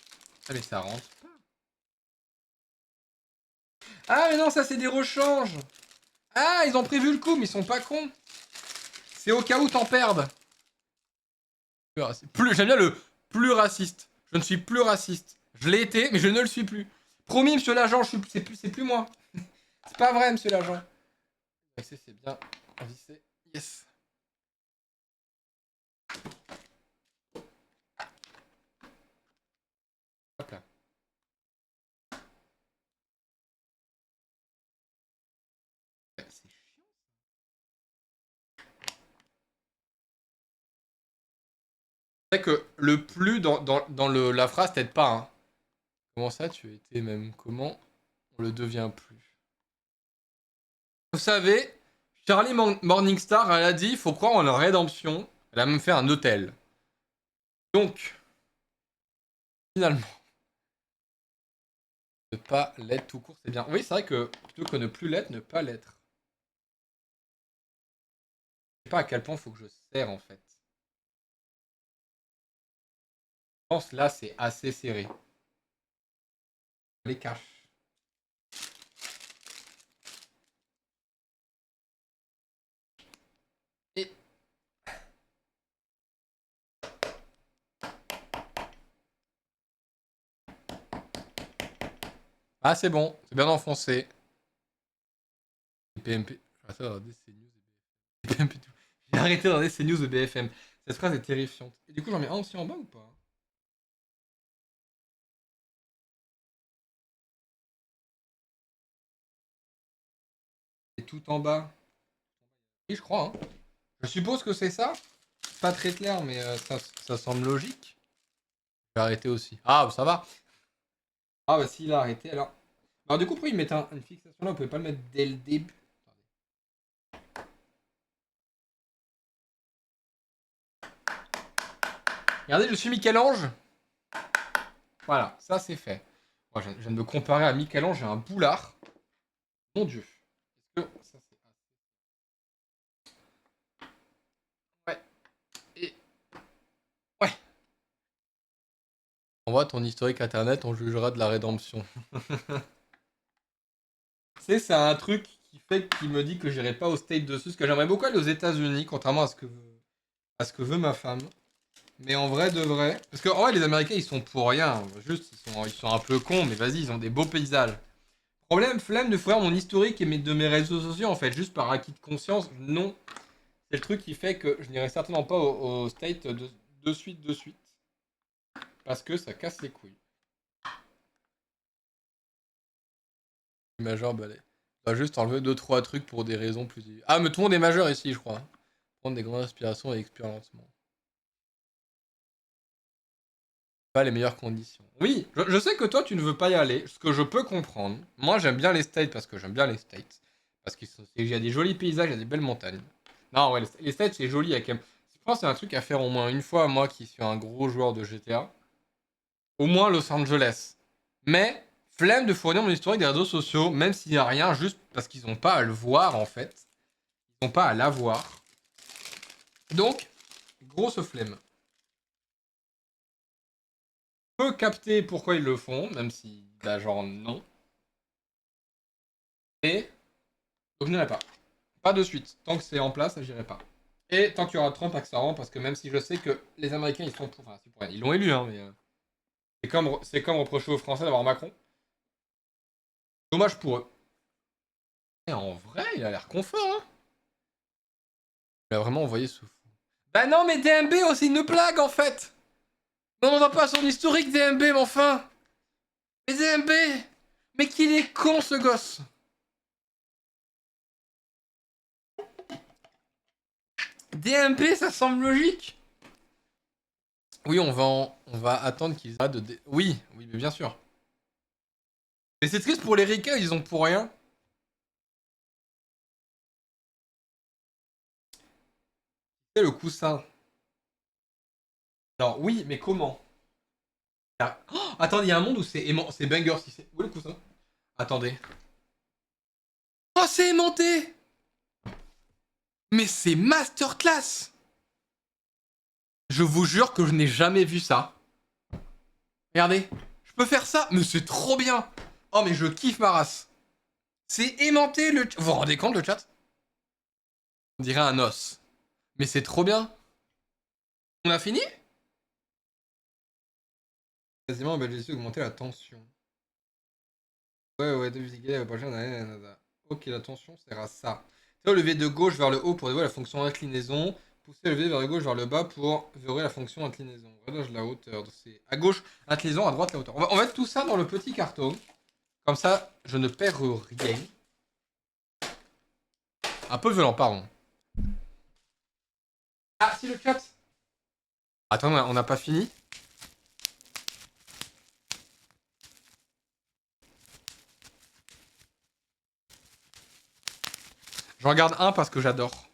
Ah mais ça rentre pas. Ah mais non, ça c'est des rechanges. Ah, ils ont prévu le coup, mais ils sont pas cons. C'est au cas où t'en perdes. J'aime bien le plus raciste. Je ne suis plus raciste. Je l'ai été, mais je ne le suis plus. Promis, monsieur l'agent, c'est plus moi. C'est pas vrai, monsieur l'agent. C'est bien. Vissé. Yes. Hop là. C'est chiant. C'est que le plus dans la phrase t'aide pas. Hein. Comment ça, tu étais même? Comment on le devient plus? Vous savez, Charlie Morningstar, elle a dit, il faut croire en la rédemption. Elle a même fait un hôtel. Donc, finalement, ne pas l'être tout court, c'est bien. Oui, c'est vrai que plutôt que ne plus l'être, ne pas l'être. Je sais pas à quel point il faut que je serre en fait. Je pense là, c'est assez serré. Les cache. Et ah, c'est bon, c'est bien enfoncé. PMP. J'ai arrêté de regarder CNews de BFM. Cette phrase est terrifiante. Et du coup, j'en mets un aussi en bas ou pas? Et tout en bas. Oui, je crois. Hein. Je suppose que c'est ça. Pas très clair, mais ça semble logique. Je vais arrêter aussi. Ah, ça va. Ah, bah s'il a arrêté, alors. Alors, du coup, pourquoi il met une fixation là? Vous pouvez pas le mettre dès le début. Regardez, je suis Michel-Ange. Voilà, ça c'est fait. Moi, je viens de me comparer à Michel-Ange, j'ai un boulard. Mon Dieu. Est-ce que ça c'est. Ouais. Et. Ouais. Envoie ton historique internet, on jugera de la rédemption. C'est un truc qui me dit que j'irai pas au State dessus, parce que j'aimerais beaucoup aller aux États-Unis, contrairement à ce que veut ma femme. Mais en vrai de vrai. Parce que en vrai, les Américains, ils sont pour rien. Juste, ils sont un peu cons, mais vas-y, ils ont des beaux paysages. Problème, flemme de fournir mon historique et de mes réseaux sociaux, en fait, juste par acquis de conscience. Non. C'est le truc qui fait que je n'irai certainement pas au State de suite. Parce que ça casse les couilles. Major balai. On va juste enlever 2-3 trucs pour des raisons plus. Ah, mais tout le monde est majeur ici, je crois. Prendre des grandes inspirations et expirer lentement. Pas les meilleures conditions. Oui, je sais que toi tu ne veux pas y aller, ce que je peux comprendre. Moi j'aime bien les States parce que j'aime bien les States. Parce qu'il y a des jolis paysages, il y a des belles montagnes. Non, ouais, les States c'est joli. Je pense que c'est un truc à faire au moins une fois, moi qui suis un gros joueur de GTA. Au moins Los Angeles. Mais, flemme de fournir mon historique des réseaux sociaux, même s'il n'y a rien, juste parce qu'ils n'ont pas à le voir en fait. Ils n'ont pas à l'avoir. Donc, grosse flemme. Je peux capter pourquoi ils le font, même si, bah, genre, non. Et, donc, je n'irai pas. Pas de suite. Tant que c'est en place, j'irai pas. Et tant qu'il y aura Trump, accessoirement, parce que même si je sais que les Américains, ils sont pour. Enfin, pour ils l'ont élu, hein, mais. C'est comme reprocher aux Français d'avoir Macron. Dommage pour eux. Et en vrai, il a l'air confort, hein. Il a vraiment envoyé ce fou. Bah non, mais DMB, c'est une blague, en fait. Non, on va pas son historique, DMB, mais enfin. Mais DMB. Mais qu'il est con, ce gosse. DMB, ça semble logique. Oui, on va attendre qu'ils arrêtent de. Oui, oui, mais bien sûr. Mais c'est triste pour les Ricains, ils ont pour rien. C'est le coussin. Alors, oui, mais comment? Ah, oh, attendez, il y a un monde où c'est banger. Si c'est... Où est le coussin? Attendez. Oh, c'est aimanté! Mais c'est masterclass! Je vous jure que je n'ai jamais vu ça. Regardez. Je peux faire ça? Mais c'est trop bien! Oh, mais je kiffe ma race. C'est aimanté le. Vous vous rendez compte le chat? On dirait un os. Mais c'est trop bien. On a fini? Quasiment, bah, j'ai augmenter la tension. Ouais, de musique la prochaine. Ok, la tension sert à ça. Lever de gauche vers le haut pour dévoiler la fonction inclinaison. Pousser le lever vers la gauche vers le bas pour verrouiller la fonction inclinaison. Relâche la hauteur. C'est à gauche inclinaison, à droite la hauteur. On va mettre tout ça dans le petit carton. Comme ça, je ne perds rien. Un peu violent, pardon. Ah, si le chat. Attends, on n'a pas fini. J'en regarde un parce que j'adore.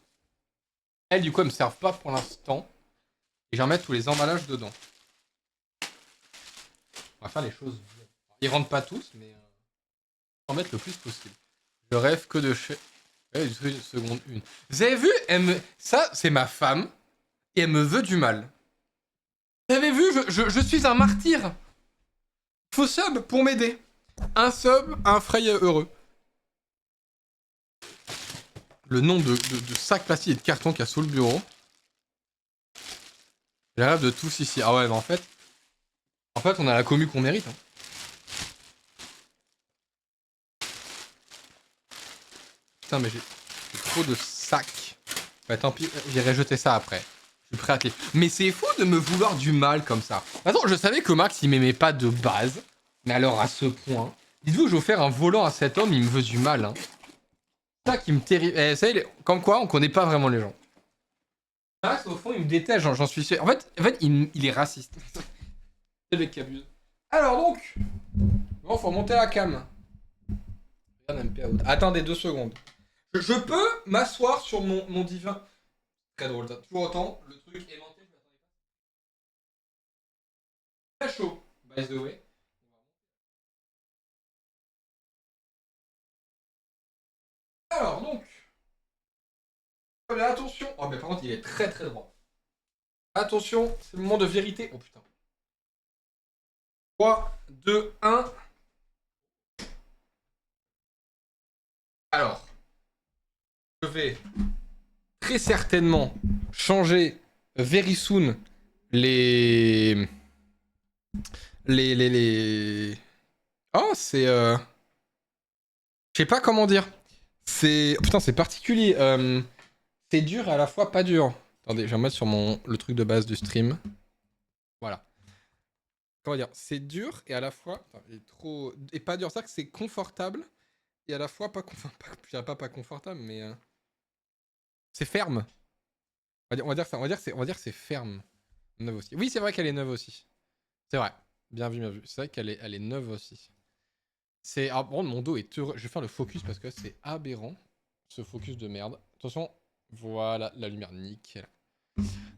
Elles, du coup, elles me servent pas pour l'instant. Et j'en mets tous les emballages dedans. On va faire les choses. Ils rentrent pas tous, mais en mettre le plus possible. Je rêve que de seconde une. Vous avez vu, ça, c'est ma femme. Et elle me veut du mal. Vous avez vu, je suis un martyr. Faut sub pour m'aider. Un sub, un Frey heureux. Le nombre de sacs plastiques et de cartons qu'il y a sous le bureau. J'ai rêve de tous ici. Ah ouais, mais en fait, on a la commu qu'on mérite. Hein. Putain, mais j'ai trop de sacs. Bah tant pis, j'irai jeter ça après. Je suis prêt à te les... Mais c'est fou de me vouloir du mal comme ça. Attends, je savais que Max, il m'aimait pas de base. Mais alors à ce point... Dites-vous que je vais faire un volant à cet homme, il me veut du mal. Hein. C'est ça qui me terrifie. Eh, ça y est, comme quoi, on connaît pas vraiment les gens. Max, au fond, il me déteste, j'en suis sûr. En fait il est raciste. C'est le mec qui abuse. Alors donc... Bon, faut monter la cam. Attendez 2 secondes. Je peux m'asseoir sur mon divin. Très drôle, ça. Toujours autant, le truc aimanté, je m'attendais pas. Très chaud, by the way. Alors donc. Attention. Oh, mais par contre, il est très très droit. Attention, c'est le moment de vérité. Oh putain. 3, 2, 1. Alors. Je vais très certainement changer very soon les... Oh, c'est... Je sais pas comment dire. C'est... Oh, putain, c'est particulier. C'est dur et à la fois pas dur. Attendez, je vais mettre sur le truc de base du stream. Voilà. Comment dire? C'est dur et à la fois... Attends, il est trop... Et pas dur, ça que c'est confortable et à la fois pas confortable. Je dirais pas confortable, mais... C'est ferme. On va dire que c'est ferme. Neuve aussi. Oui, c'est vrai qu'elle est neuve aussi. C'est vrai. Bien vu, bien vu. C'est vrai qu'elle est neuve aussi. C'est... Ah, bon, mon dos est heureux. Je vais faire le focus parce que c'est aberrant. Ce focus de merde. Attention. Voilà, la lumière nickel.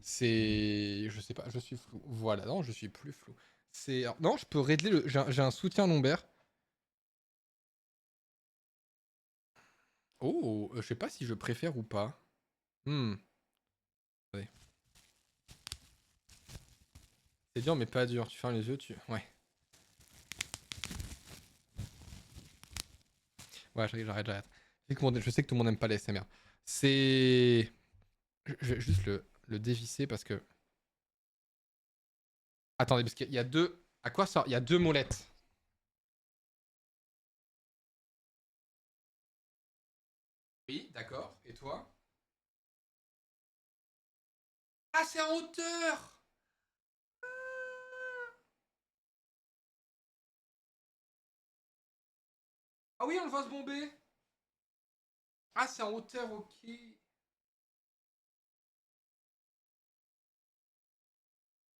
C'est... Je sais pas, je suis flou. Voilà, non, je suis plus flou. C'est... Alors, non, je peux régler le... J'ai un soutien lombaire. Oh, je sais pas si je préfère ou pas. Attendez. C'est dur mais pas dur. Tu fermes les yeux, tu... Ouais. Ouais, j'arrête. Je sais que tout le monde n'aime pas les SMR. C'est... Je vais juste le dévisser parce que... Attendez, parce qu'il y a deux... À quoi ça? Il y a 2 molettes. Oui, d'accord. Et toi? Ah, c'est en hauteur! Ah oui, on le voit se bomber! Ah, c'est en hauteur, ok. Je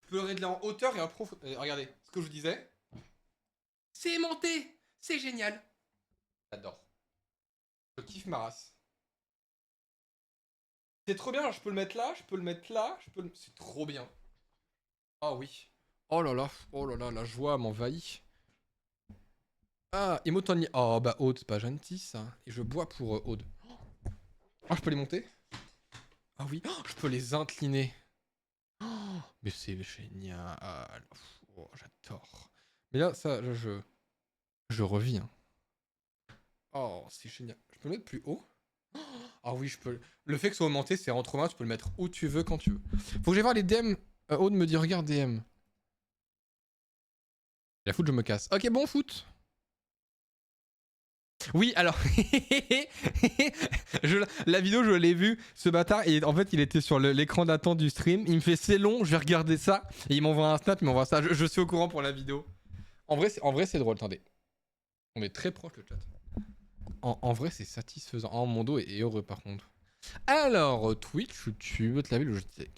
peux régler en hauteur et en profondeur. Regardez, ce que je vous disais. C'est aimanté! C'est génial! J'adore. Je kiffe ma race. C'est trop bien, alors je peux le mettre là, je peux le mettre là, C'est trop bien. Ah oui. Oh là là, la joie m'envahit. Ah, Emotoni. Oh bah Aude, c'est pas gentil ça. Et je bois pour Aude. Oh, je peux les monter? Ah oui, oh, je peux les incliner. Oh, mais c'est génial. Oh, j'adore. Mais là, ça, là, je reviens. Oh, c'est génial. Je peux le mettre plus haut? Ah oui, je peux. Le fait que ce soit augmenté, c'est entre mains, tu peux le mettre où tu veux, quand tu veux. Faut que j'aille voir les DM. Aude me dit, regarde DM. La foot, je me casse. Ok, bon, foot. Oui, alors, la vidéo, je l'ai vue, ce bâtard, et en fait, il était sur l'écran d'attente du stream. Il me fait, c'est long, je vais regarder ça. Et il m'envoie un snap, il m'envoie ça. Je suis au courant pour la vidéo. En vrai, c'est drôle, attendez. On est très proche, le chat. En vrai, c'est satisfaisant. Oh, mon dos est heureux, par contre. Alors, Twitch, YouTube, la ville où je disais.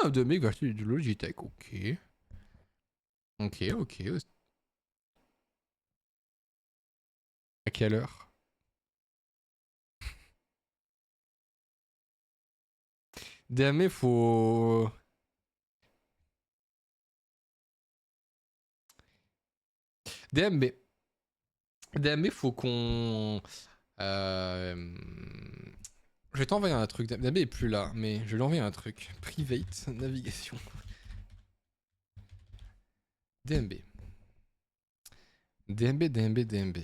Ah, de mec va acheter du Logitech, ok. Ok, ok. À quelle heure? DMB, faut... DMB. DMB, faut qu'on... Euh... Je vais t'envoyer un truc. DMB est plus là, mais je vais lui envoyer un truc. Private navigation. DMB. DMB.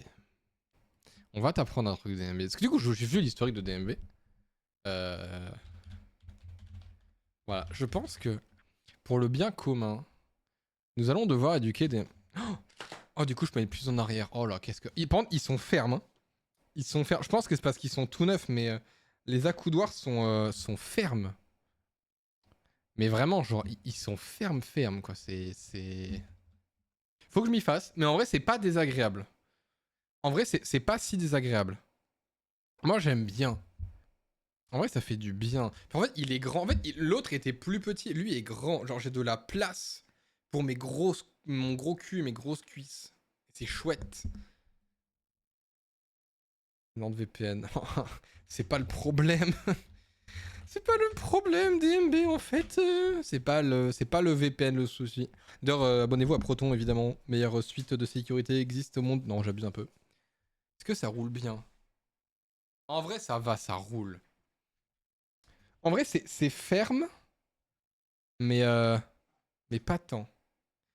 On va t'apprendre un truc DMB. Parce que du coup, j'ai vu l'historique de DMB. Euh... Voilà, je pense que pour le bien commun, nous allons devoir éduquer des... Oh, du coup, je peux aller plus en arrière. Oh là, qu'est-ce que... Par contre, ils sont fermes. Hein. Ils sont fermes. Je pense que c'est parce qu'ils sont tout neufs, mais les accoudoirs sont fermes. Mais vraiment, genre, ils sont fermes, quoi. C'est... Faut que je m'y fasse. Mais en vrai, c'est pas désagréable. En vrai, c'est pas si désagréable. Moi, j'aime bien. En vrai, ça fait du bien. En fait, il est grand. En fait, l'autre était plus petit. Lui est grand. Genre, j'ai de la place pour mon gros cul et mes grosses cuisses. C'est chouette. NordVPN. C'est pas le problème. C'est pas le problème, DMB, en fait. C'est pas le VPN le souci. D'ailleurs, abonnez-vous à Proton, évidemment. Meilleure suite de sécurité existe au monde. Non, j'abuse un peu. Est-ce que ça roule bien? En vrai, ça va, ça roule. En vrai, c'est ferme, mais, mais pas tant.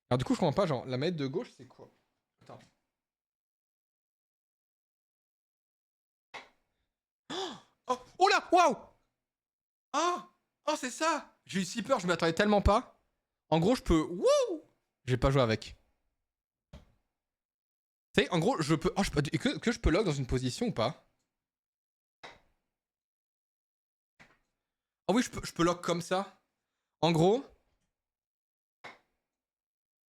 Alors, du coup, je comprends pas, genre, la manette de gauche, c'est quoi? Attends. Oh, oh là, waouh! Ah! Oh, c'est ça! J'ai eu si peur, je m'y attendais tellement pas. En gros, je peux. Wouh! J'ai pas joué avec. Tu sais, en gros, je peux. Oh, que je peux lock dans une position ou pas? Oh oui, je peux lock comme ça. En gros,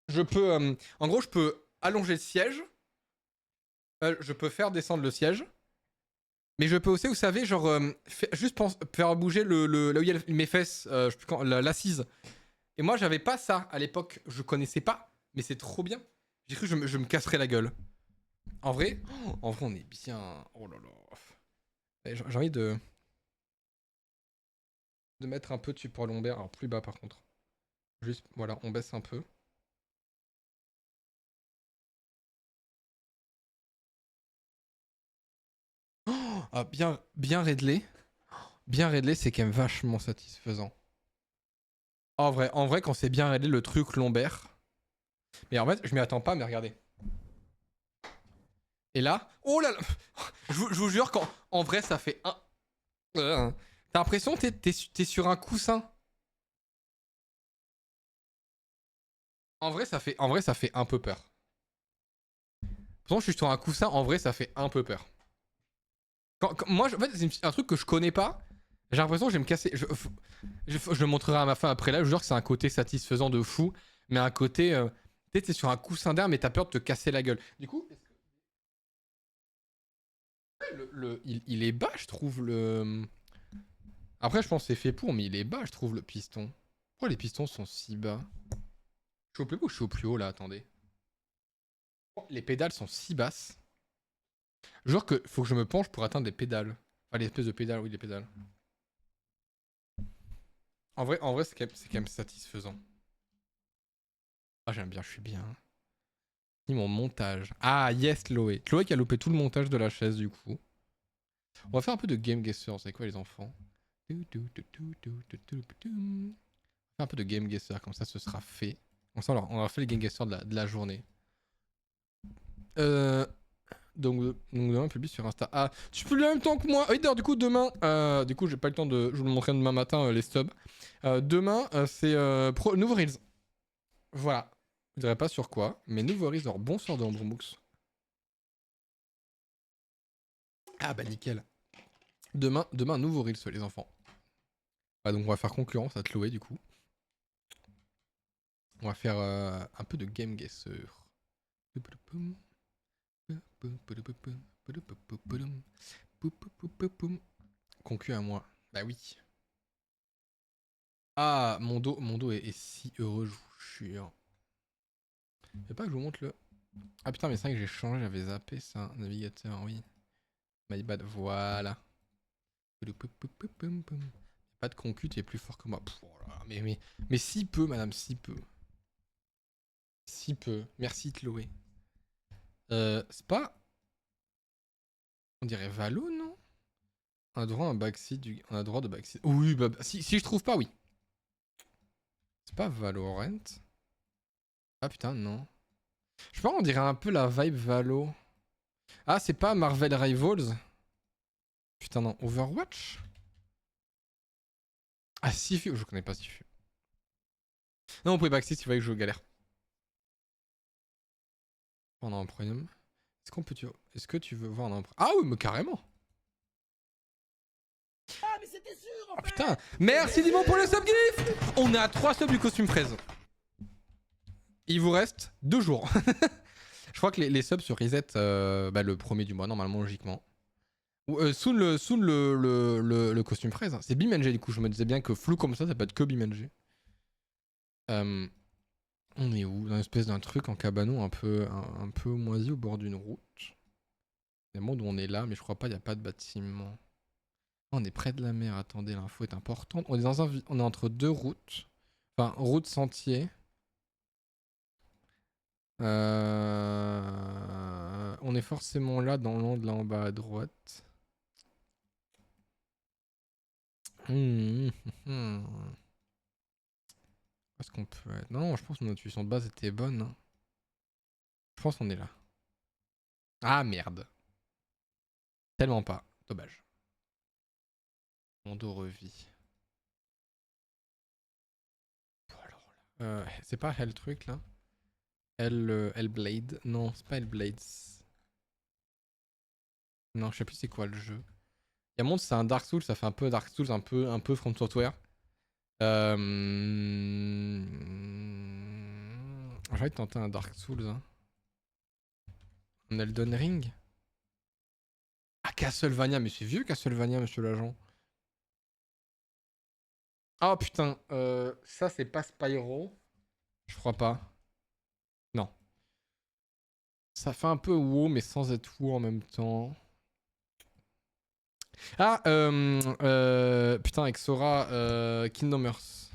en gros, je peux allonger le siège. Je peux faire descendre le siège. Mais je peux aussi, vous savez, genre, juste faire bouger là où il y a mes fesses, je sais plus quand, l'assise. Et moi, j'avais pas ça à l'époque. Je connaissais pas. Mais c'est trop bien. J'ai cru que je me casserais la gueule. En vrai, on est bien. Oh là là. J'ai envie de mettre un peu de support lombaire. Alors, plus bas par contre. Juste, voilà, on baisse un peu. Ah, bien réglé. Bien réglé, c'est quand même vachement satisfaisant. En vrai, quand c'est bien réglé le truc lombaire. Mais en fait, je m'y attends pas, mais regardez. Et là, oh là là, je vous jure qu'en vrai, ça fait un. T'as l'impression que t'es sur un coussin. En vrai, ça fait un peu peur. Pourtant, je suis sur un coussin. En vrai, ça fait un peu peur. Moi, en fait, c'est un truc que je connais pas. J'ai l'impression que je vais me casser. Je le montrerai à ma fin après là. Je vous jure que c'est un côté satisfaisant de fou, mais un côté. Tu sais, t'es sur un coussin d'air, mais t'as peur de te casser la gueule. Du coup, il est bas, je trouve le. Après, je pense que c'est fait pour, mais il est bas, je trouve, le piston. Pourquoi les pistons sont si bas? Je suis au plus bas ou je suis au plus haut là? Attendez. Les pédales sont si basses. Genre que faut que je me penche pour atteindre les pédales. Enfin, l'espèce de pédales, oui, les pédales. En vrai c'est quand même satisfaisant. Ah, j'aime bien, je suis bien. Ni mon montage. Ah, yes, Chloé. Chloé qui a loupé tout le montage de la chaise, du coup. On va faire un peu de Game Guesser. C'est quoi, les enfants? On va faire un peu de Game Guesser, comme ça, ce sera fait. Comme ça, on aura fait les Game Guesser de la journée. Donc demain, publie sur Insta. Ah, tu publies en même temps que moi. Oui, d'ailleurs, du coup, demain, du coup, j'ai pas le temps de. Je vous le montrerai demain matin, les stubs. Demain, c'est nouveau Reels. Voilà. Je dirais pas sur quoi, mais nouveau Reels. Alors, bonsoir de Ambromux. Ah, bah, nickel. Demain, nouveau Reels, les enfants. Ah, donc, on va faire concurrence à Chloé, du coup. On va faire un peu de Game Guesser. Concu à moi. Bah oui. Ah, mon dos est si heureux, je vous jure. Faut pas que je vous montre le... Ah putain, mais c'est vrai que j'ai changé, j'avais zappé ça. Navigateur, oui. My bad, voilà. Pas de concu, tu es plus fort que moi. Pff, oh là là, mais si peu, madame, si peu. Si peu. Merci, Chloé. C'est pas... On dirait Valo, non? On a droit à un backseat On a droit de backseat. Oui, bah, si je trouve pas, oui. C'est pas Valorant. Ah putain, non. Je sais pas, on dirait un peu la vibe Valo. Ah, c'est pas Marvel Rivals? Putain, non. Overwatch? Ah, Sifu. Je connais pas Sifu. Non, on pouvait backseat, il fallait que je galère. On a un premium. Est-ce que tu veux voir un... Ah oui, mais carrément. Ah, mais c'était sûr en Ah fait. putain. Merci Dimon pour le sub gift. On est à 3 subs du costume fraise. Il vous reste 2 jours. Je crois que les subs se reset le premier du mois, normalement, logiquement. Soon le costume fraise. C'est BeamNG, du coup. Je me disais bien que flou comme ça peut être que BeamNG. On est où? Dans une espèce d'un truc en cabanon un peu moisi au bord d'une route. Il y a un monde où on est là, mais je crois pas, il n'y a pas de bâtiment. On est près de la mer, attendez, l'info est importante. On est entre 2 routes. Enfin, route sentier. On est forcément là, dans l'onde, là en bas à droite. Est-ce qu'on peut être... Non, je pense que notre intuition de base était bonne. Hein. Je pense qu'on est là. Ah merde. Tellement pas. Dommage. Mon dos revit. C'est pas Hell truc là? Hellblade? Non, c'est pas Hellblade. Non, je sais plus c'est quoi le jeu. Il y a monde, c'est un Dark Souls, ça fait un peu Dark Souls, un peu From Software. J'ai envie de tenter un Dark Souls. Hein. Un Elden Ring? Ah, Castlevania, mais c'est vieux Castlevania, monsieur l'agent. Oh putain, ça c'est pas Spyro. Je crois pas. Non. Ça fait un peu WoW, mais sans être WoW en même temps. Ah, putain, avec Sora, Kingdom Hearts.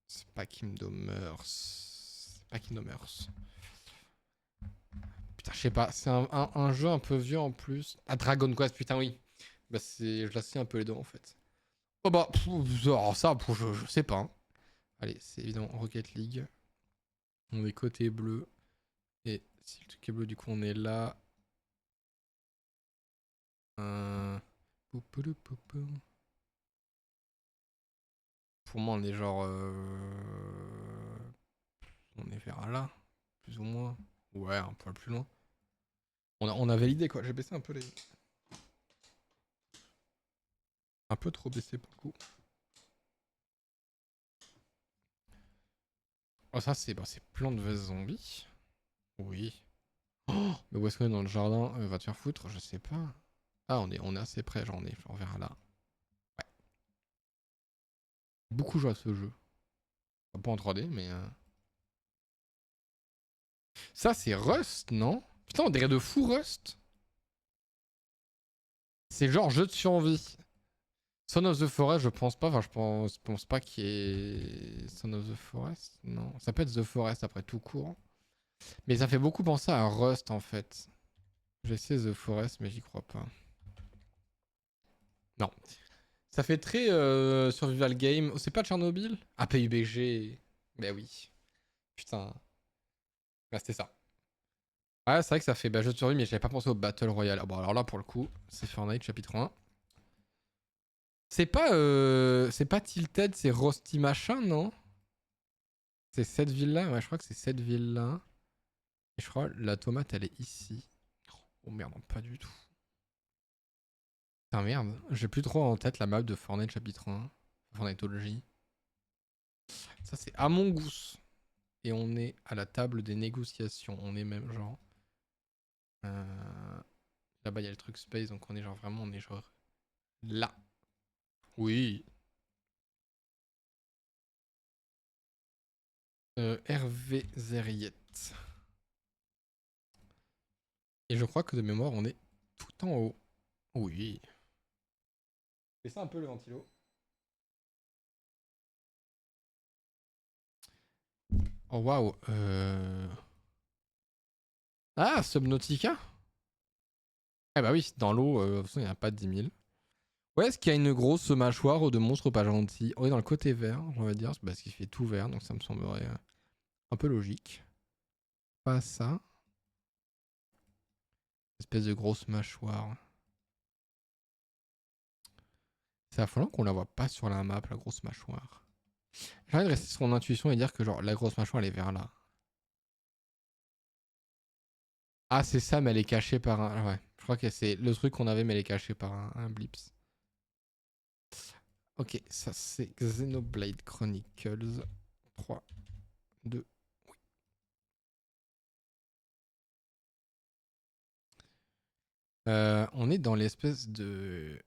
C'est pas Kingdom Hearts. C'est pas Kingdom Hearts. Putain, je sais pas. C'est un jeu un peu vieux en plus. Ah, Dragon Quest, putain, oui. Bah, je l'associe un peu les deux en fait. Oh bah, alors ça, je sais pas. Hein. Allez, c'est évidemment Rocket League. On est côté bleu. Et si le truc est bleu, du coup, on est là. Pour moi, on est genre. On est vers là, plus ou moins. Ouais, un poil plus loin. On a validé quoi. J'ai baissé un peu les. Un peu trop baissé pour le coup. Oh, ça, c'est Plante vs Zombie. Oui. Oh, mais où est-ce qu'on est dans le jardin? Va te faire foutre, je sais pas. Ah, on est assez près, j'en ai. On verra là. Ouais. Beaucoup joué à ce jeu. Pas en 3D, mais. Ça, c'est Rust, non? Putain, on dirait de fou Rust. C'est genre jeu de survie. Son of the Forest, je pense pas. Enfin, je pense pas qu'il y ait Son of the Forest. Non, ça peut être The Forest après tout court. Mais ça fait beaucoup penser à Rust en fait. J'essaie The Forest, mais j'y crois pas. Non. Ça fait très survival game. Oh, c'est pas Tchernobyl? Ah, PUBG. Ben oui. Putain. Bah, c'était ça. Ah, c'est vrai que ça fait jeu de survie, mais j'avais pas pensé au Battle Royale. Ah, bon, alors là, pour le coup, c'est Fortnite chapitre 1. C'est pas Tilted, c'est Rusty machin, non? C'est cette ville-là? Ouais, je crois que c'est cette ville-là. Et je crois la tomate, elle est ici. Oh merde, non, pas du tout. Putain, merde. J'ai plus trop en tête la map de Fortnite chapitre 1. Fortniteology. Ça, c'est Among Us. Et on est à la table des négociations. On est même genre... Là-bas, il y a le truc space, donc on est genre vraiment... On est genre Là. Oui. Hervé Zeriette. Et je crois que de mémoire, on est tout en haut. Oui. C'est ça un peu le ventilo. Oh waouh. Ah, Subnautica. Eh bah oui, dans l'eau, de toute façon, il n'y a pas de 10 000. Ouais, est-ce qu'il y a une grosse mâchoire de monstre pas gentil? On est dans le côté vert, on va dire, parce qu'il fait tout vert, donc ça me semblerait un peu logique. Pas ça. Espèce de grosse mâchoire. C'est affolant qu'on la voit pas sur la map, la grosse mâchoire. J'ai envie de rester sur mon intuition et dire que genre la grosse mâchoire elle est vers là. Ah c'est ça mais elle est cachée par un... Ah ouais, je crois que c'est le truc qu'on avait mais elle est cachée par un blips. Ok, ça c'est Xenoblade Chronicles 3, 2, oui. On est dans l'espèce de...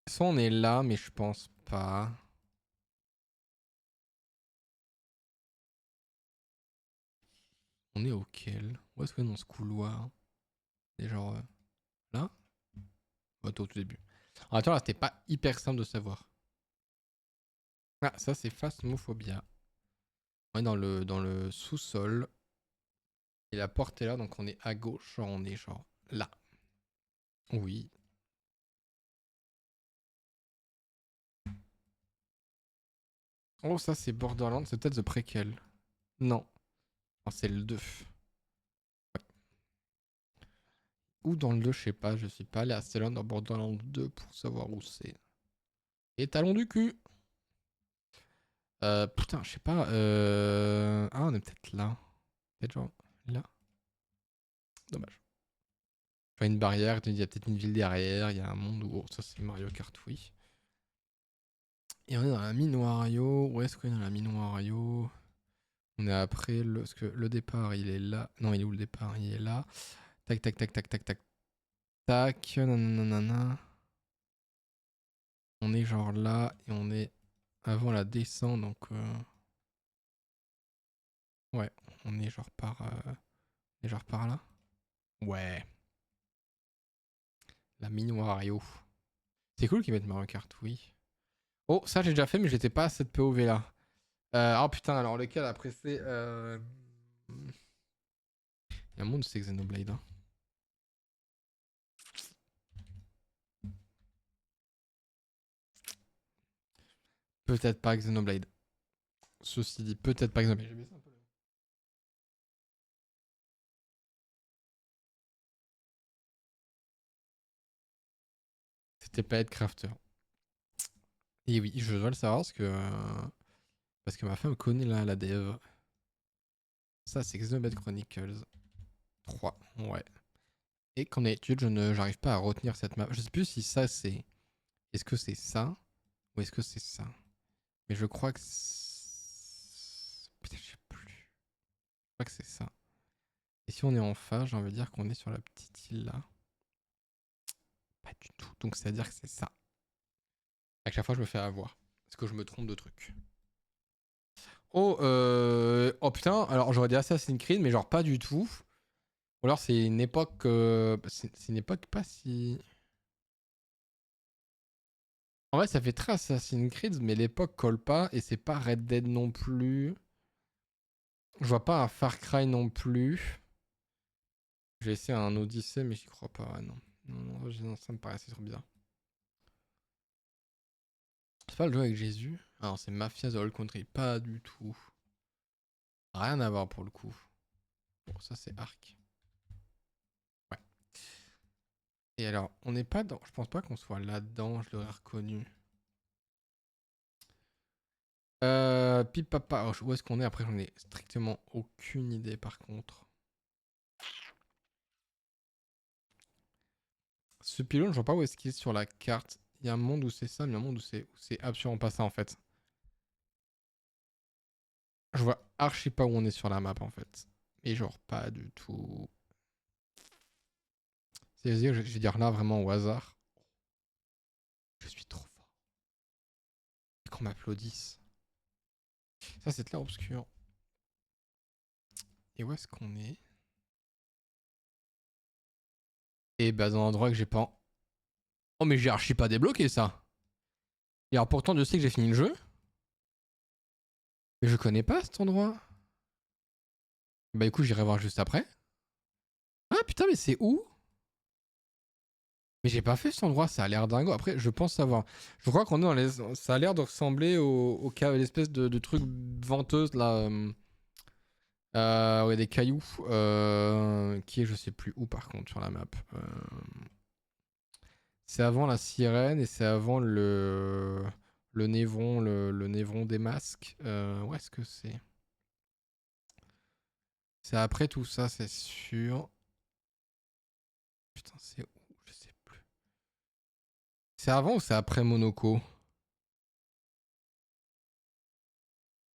Soit on est là mais je pense pas. On est auquel? Où est-ce qu'on est dans ce couloir? C'est genre là? Au tout début. En attends, là, c'était pas hyper simple de savoir. Ah, ça, c'est Phasmophobia. On est dans le sous-sol. Et la porte est là, donc on est à gauche. Genre, on est genre là. Oui. Oh, ça, c'est Borderlands. C'est peut-être The Prequel. Non. Oh, c'est le 2. Ouais. Ou dans le 2, je sais pas. Je suis pas allé assez loin dans Borderlands 2 pour savoir où c'est. Et talon du cul. Putain, je sais pas. Ah, on est peut-être là. Peut-être genre là. Dommage. Genre une barrière, il y a peut-être une ville derrière, il y a un monde où... Oh, ça c'est Mario Kart, oui. Et on est dans la mine Wario. Où est-ce qu'on est dans la mine Wario? On est après le... Parce que le départ, il est là. Non, il est où le départ? Il est là. Tac, tac, tac, tac, tac, tac, tac. Nanana. On est genre là et on est avant la descente, donc... Ouais, on est genre par... On est genre par là. Ouais. La mine Wario. C'est cool qu'ils mettent Mario Kart, oui. Oh, ça j'ai déjà fait, mais j'étais pas à cette POV là. Oh putain, alors lequel après c'est. Il y a un monde où c'est Xenoblade. Hein. Peut-être pas Xenoblade. Ceci dit, peut-être pas Xenoblade. J'ai baissé un peu. C'était pas être crafter. Et oui, je dois le savoir parce que ma femme connaît la dev. Ça, c'est Xenoblade Chronicles 3. Ouais. Et qu'en est-il, j'arrive pas à retenir cette map. Je sais plus si ça c'est. Est-ce que c'est ça ou est-ce que c'est ça? Mais je crois que. Putain, je sais plus. Je crois que c'est ça. Et si on est en face, j'ai envie de dire qu'on est sur la petite île là. Pas du tout. Donc c'est-à-dire que c'est ça. À chaque fois, je me fais avoir. Est-ce que je me trompe de truc? Oh, oh putain, alors j'aurais dit Assassin's Creed, mais genre pas du tout. Ou alors c'est une époque. C'est une époque pas si. En vrai, ça fait très Assassin's Creed, mais l'époque colle pas. Et c'est pas Red Dead non plus. Je vois pas un Far Cry non plus. J'ai essayé un Odyssey, mais j'y crois pas. Ouais, non. Non, ça me paraissait trop bizarre. C'est pas le jeu avec Jésus? Ah non, c'est Mafia The Old Country. Pas du tout. Rien à voir pour le coup. Bon, ça c'est Arc. Ouais. Et alors, on n'est pas dans... Je pense pas qu'on soit là-dedans, je l'aurais reconnu. Pipapa, où est-ce qu'on est? Après, j'en ai strictement aucune idée par contre. Ce pylône, je vois pas où est-ce qu'il est sur la carte. Il y a un monde où c'est ça, mais il y a un monde où c'est absolument pas ça en fait. Je vois archi pas où on est sur la map en fait. Et genre pas du tout. C'est-à-dire, je vais dire là vraiment au hasard. Je suis trop fort. Qu'on m'applaudisse. Ça, c'est clair obscur. Et où est-ce qu'on est? Et bah, dans un endroit que j'ai pas. Oh, mais j'ai archi pas débloqué ça. Et alors, pourtant, je sais que j'ai fini le jeu. Mais je connais pas cet endroit. Bah, écoute, j'irai voir juste après. Ah putain, mais c'est où? Mais j'ai pas fait cet endroit, ça a l'air dingo. Après, je pense savoir. Je crois qu'on est dans les. Ça a l'air de ressembler l'espèce de truc venteuse là. Ouais, des cailloux. Qui est, je sais plus où par contre sur la map. C'est avant la sirène et c'est avant le névron, le névron des masques. Où est-ce que c'est? C'est après tout ça, c'est sûr. Putain, c'est où? Je sais plus. C'est avant ou c'est après Monaco?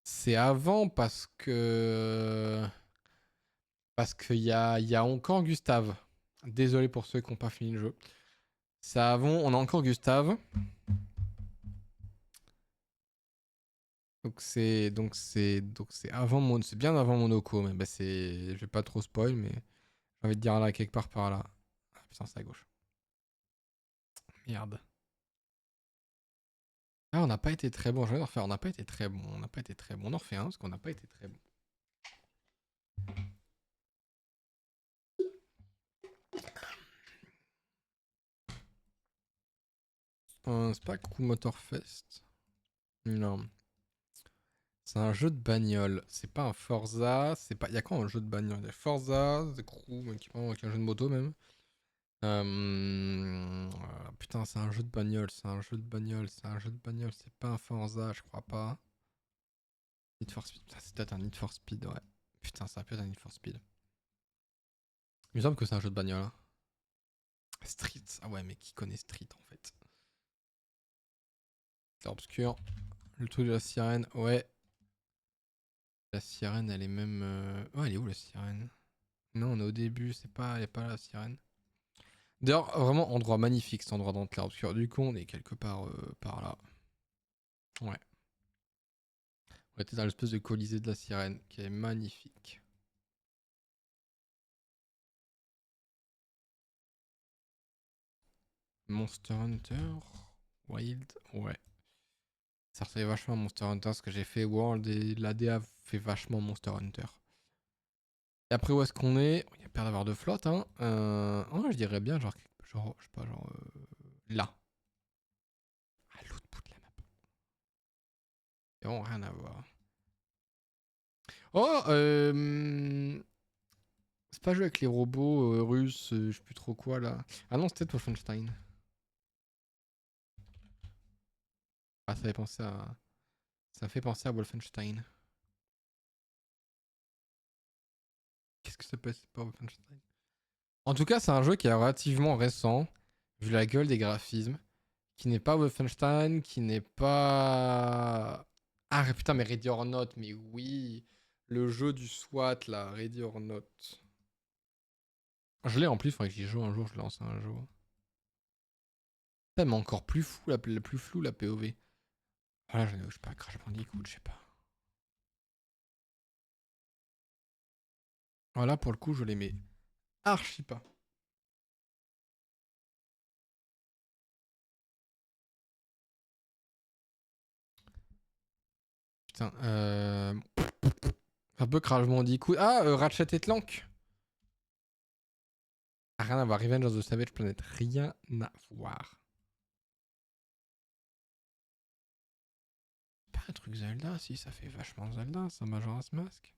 C'est avant parce que. Parce qu'il y a encore Gustave. Désolé pour ceux qui n'ont pas fini le jeu. C'est avant, on a encore Gustave. Donc c'est avant c'est bien avant Monaco, mais bah je vais pas trop spoil, mais j'ai envie de dire là quelque part par là. Ah putain, c'est à gauche. Merde. Ah, on n'a pas été très bon. Je vais en refaire. On n'a pas été très bon. On n'a pas été très bon. On en refait un parce qu'on n'a pas été très bon. C'est pas Crew Motorfest. Non. C'est un jeu de bagnole. C'est pas un Forza. C'est pas. Il y a quoi un jeu de bagnole? Il y a Forza, The Crew, équipement avec un jeu de moto même. Putain, c'est un jeu de bagnole. C'est un jeu de bagnole. C'est un jeu de bagnole. C'est pas un Forza, je crois pas. Need for Speed. Putain, c'est peut-être un Need for Speed, ouais. Putain, ça peut être un Need for Speed. Il me semble que c'est un jeu de bagnole. Hein. Street. Ah ouais, mais qui connaît Street en fait? C'est obscur. Le truc de la sirène, ouais. La sirène, elle est même. Oh, elle est où la sirène? Non, on est au début, elle est pas la sirène. D'ailleurs, vraiment, endroit magnifique cet endroit dans le clair obscur. Du coup, on est quelque part par là. Ouais. On était dans l'espèce de colisée de la sirène, qui est magnifique. Monster Hunter Wild, ouais. Ça ressemble vachement à Monster Hunter, ce que j'ai fait World et l'ADA fait vachement Monster Hunter. Et après, où est-ce qu'on est? Il y a peur d'avoir de flotte, hein. Oh, je dirais bien, genre, je sais pas, genre, là. À l'autre bout de la map. Et on rien à voir. Oh, c'est pas joué avec les robots russes, je sais plus trop quoi là. Ah non, c'était Wolfenstein. Ah, ça fait penser à. Ça fait penser à Wolfenstein. Qu'est-ce que ça peut être? C'est pas Wolfenstein. En tout cas, c'est un jeu qui est relativement récent, vu la gueule des graphismes, qui n'est pas Wolfenstein, qui n'est pas. Ah putain, mais Ready or Not, mais oui, le jeu du SWAT là, Ready or Not. Je l'ai en plus, il faudrait que j'y joue un jour, je lance un jour. Ça, mais encore plus fou, la plus flou la POV. Voilà, je sais pas, Crash Bandicoot, je sais pas. Voilà, pour le coup, je les mets archi pas. Putain, un peu Crash Bandicoot. Ah, Ratchet et Clank. Ah, rien à voir, Revenge of the Savage Planet, rien à voir. Pas un truc Zelda, si, ça fait vachement Zelda, ça, Majora's Mask.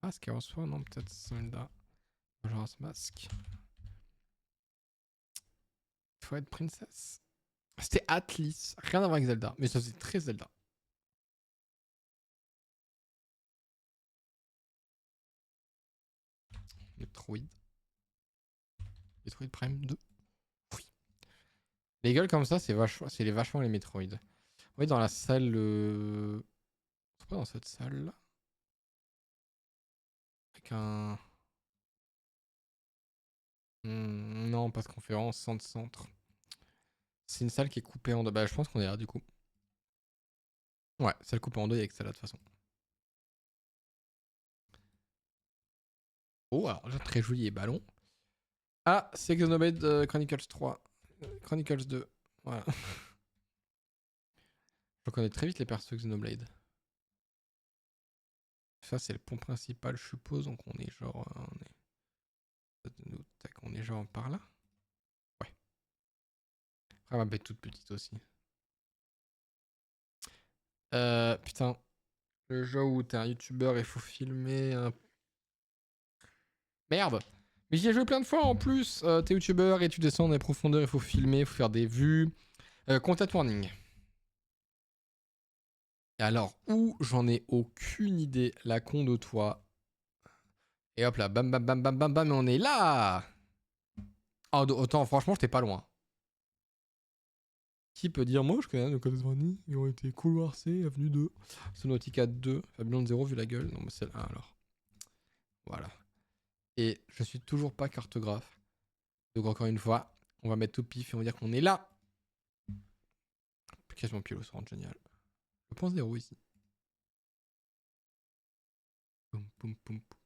Ah, Skyward Sword, non, peut-être Zelda. Majora's Mask. Twilight Princess. C'était Atlas, rien à voir avec Zelda, mais ça c'est très Zelda. Metroid. Metroid Prime 2. Oui. Les gueules comme ça, c'est vachement les Metroid. Oui, dans la salle. C'est pas dans cette salle là. Avec un. Non, pas de conférence, centre. C'est une salle qui est coupée en deux. Bah, je pense qu'on est là du coup. Ouais, salle coupée en deux, il y a que ça là de toute façon. Oh, alors là, très joli et ballon. Ah, c'est Xenoblade Chronicles 3. Chronicles 2. Voilà. Je reconnais très vite les persos Xenoblade. Ça, c'est le pont principal, je suppose. Donc, on est genre. On est genre par là. Ouais. Après, ma bête toute petite aussi. Putain. Le jeu où t'es un youtubeur et il faut filmer un. Merde! Mais j'y ai joué plein de fois en plus. T'es youtubeur et tu descends dans les profondeurs, il faut filmer, il faut faire des vues. Content warning. Et alors, où j'en ai aucune idée, la con de toi. Et hop là, bam bam bam bam bam bam, mais on est là! Oh, autant, franchement, j'étais pas loin. Qui peut dire, moi je connais un Content warning, ils ont été couloir C, avenue 2, Sonautica 2, Babylon 0, vu la gueule. Non, mais c'est le 1 alors. Voilà. Et je suis toujours pas cartographe. Donc encore une fois, on va mettre tout pif et on va dire qu'on est là. Quasiment pile au centre, génial. Je pense 0 ici. Poum, poum, poum, poum.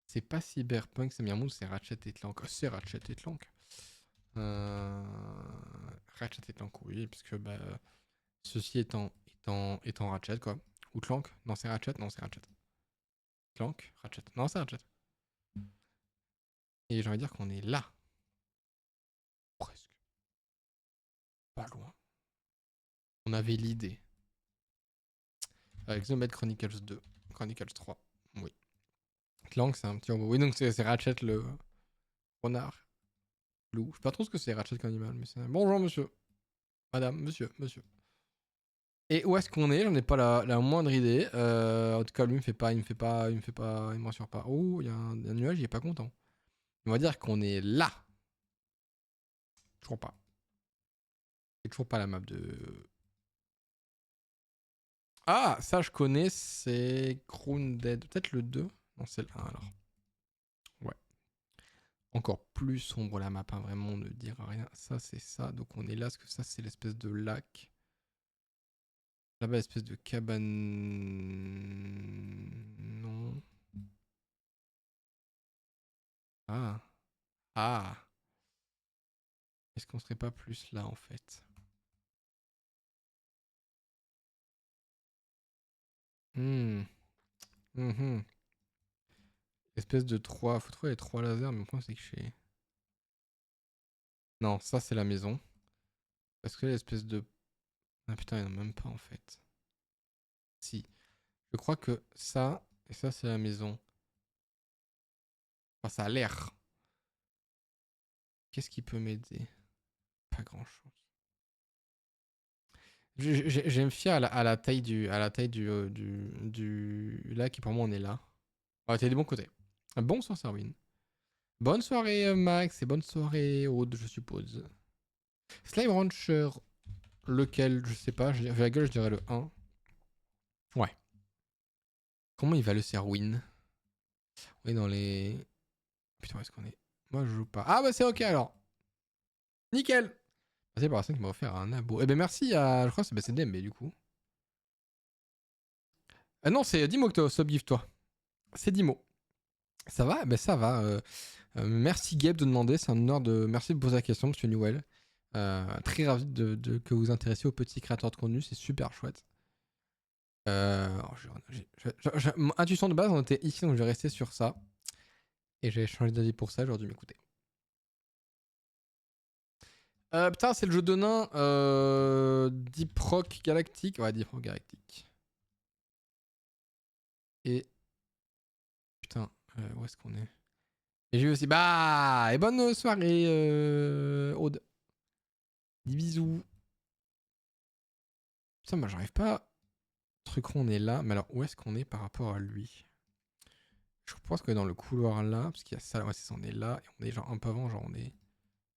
C'est pas Cyberpunk, c'est Mirmoun, c'est Ratchet et Clank. Oh, c'est Ratchet et Clank. Ratchet et Clank, oui, puisque bah, ceci étant Ratchet, quoi. Ou Clank. Non, c'est Ratchet. Non, c'est Ratchet. Clank. Ratchet. Non, c'est Ratchet. Et j'ai envie de dire qu'on est là. Presque. Pas loin. On avait l'idée. Avec Xenoblade Chronicles 2. Chronicles 3. Oui. Clank, c'est un petit robot. Oui, donc c'est Ratchet le renard. Loup. Je sais pas trop ce que c'est Ratchet comme animal, mais c'est. Bonjour, monsieur. Madame, monsieur. Et où est-ce qu'on est? J'en ai pas la moindre idée. En tout cas, lui, il me rassure pas. Oh, il y a un nuage, il est pas content. On va dire qu'on est là. Toujours pas. C'est toujours pas la map de. Ah, ça, je connais, c'est Grounded. Peut-être le 2. Non, c'est le 1 alors. Ouais. Encore plus sombre la map, hein, vraiment, on ne dira rien. Ça, c'est ça. Donc, on est là, parce que ça, c'est l'espèce de lac. Là-bas, espèce de cabane. Non. Ah. Ah. Est-ce qu'on serait pas plus là, en fait? Hmm. Mhm. Espèce de 3. Faut trouver les 3 lasers, mais le point, c'est que j'ai. Non, ça, c'est la maison. Parce que l'espèce de. Ah putain, il n'y en a même pas, en fait. Si. Je crois que ça, et ça, c'est la maison. Enfin, ça a l'air. Qu'est-ce qui peut m'aider? Pas grand-chose. Je vais me fier à la taille du lac et pour moi on est là. Ah, t'es des bons côtés. Bonsoir Sarwin. Bonne soirée Max et bonne soirée Aude, je suppose. Slime Rancher, lequel? Je sais pas, j'ai la gueule, je dirais le 1. Ouais. Comment il va le Serwin? On est dans les. Putain, où est-ce qu'on est? Moi je joue pas. Ah bah c'est ok alors. Nickel. Merci pour la personne qui m'a offert un abo. Eh ben merci à. Je crois que c'est DMB du coup. Ah non, c'est Dimo que t'as subgift toi. C'est Dimo. Ça va? Ben ça va. Merci Gabe de demander. C'est un honneur de. Merci de poser la question, monsieur Newell. Très ravi que vous vous intéressiez aux petits créateurs de contenu. C'est super chouette. Mon intuition de base, on était ici, donc je vais rester sur ça. Et j'ai changé d'avis pour ça, j'aurais dû m'écouter. Putain, c'est le jeu de nain Deep Rock Galactic. Ouais, Deep Rock Galactic. Et. Putain, où est-ce qu'on est? Et j'ai vu aussi. Bah! Et bonne soirée, Aude. Des bisous. Putain, moi j'arrive pas. Truc rond, on est là. Mais alors, où est-ce qu'on est par rapport à lui? Je pense qu'on est dans le couloir là. Parce qu'il y a ça. Ouais, c'est ça, on est là. Et on est genre un peu avant. Genre, on est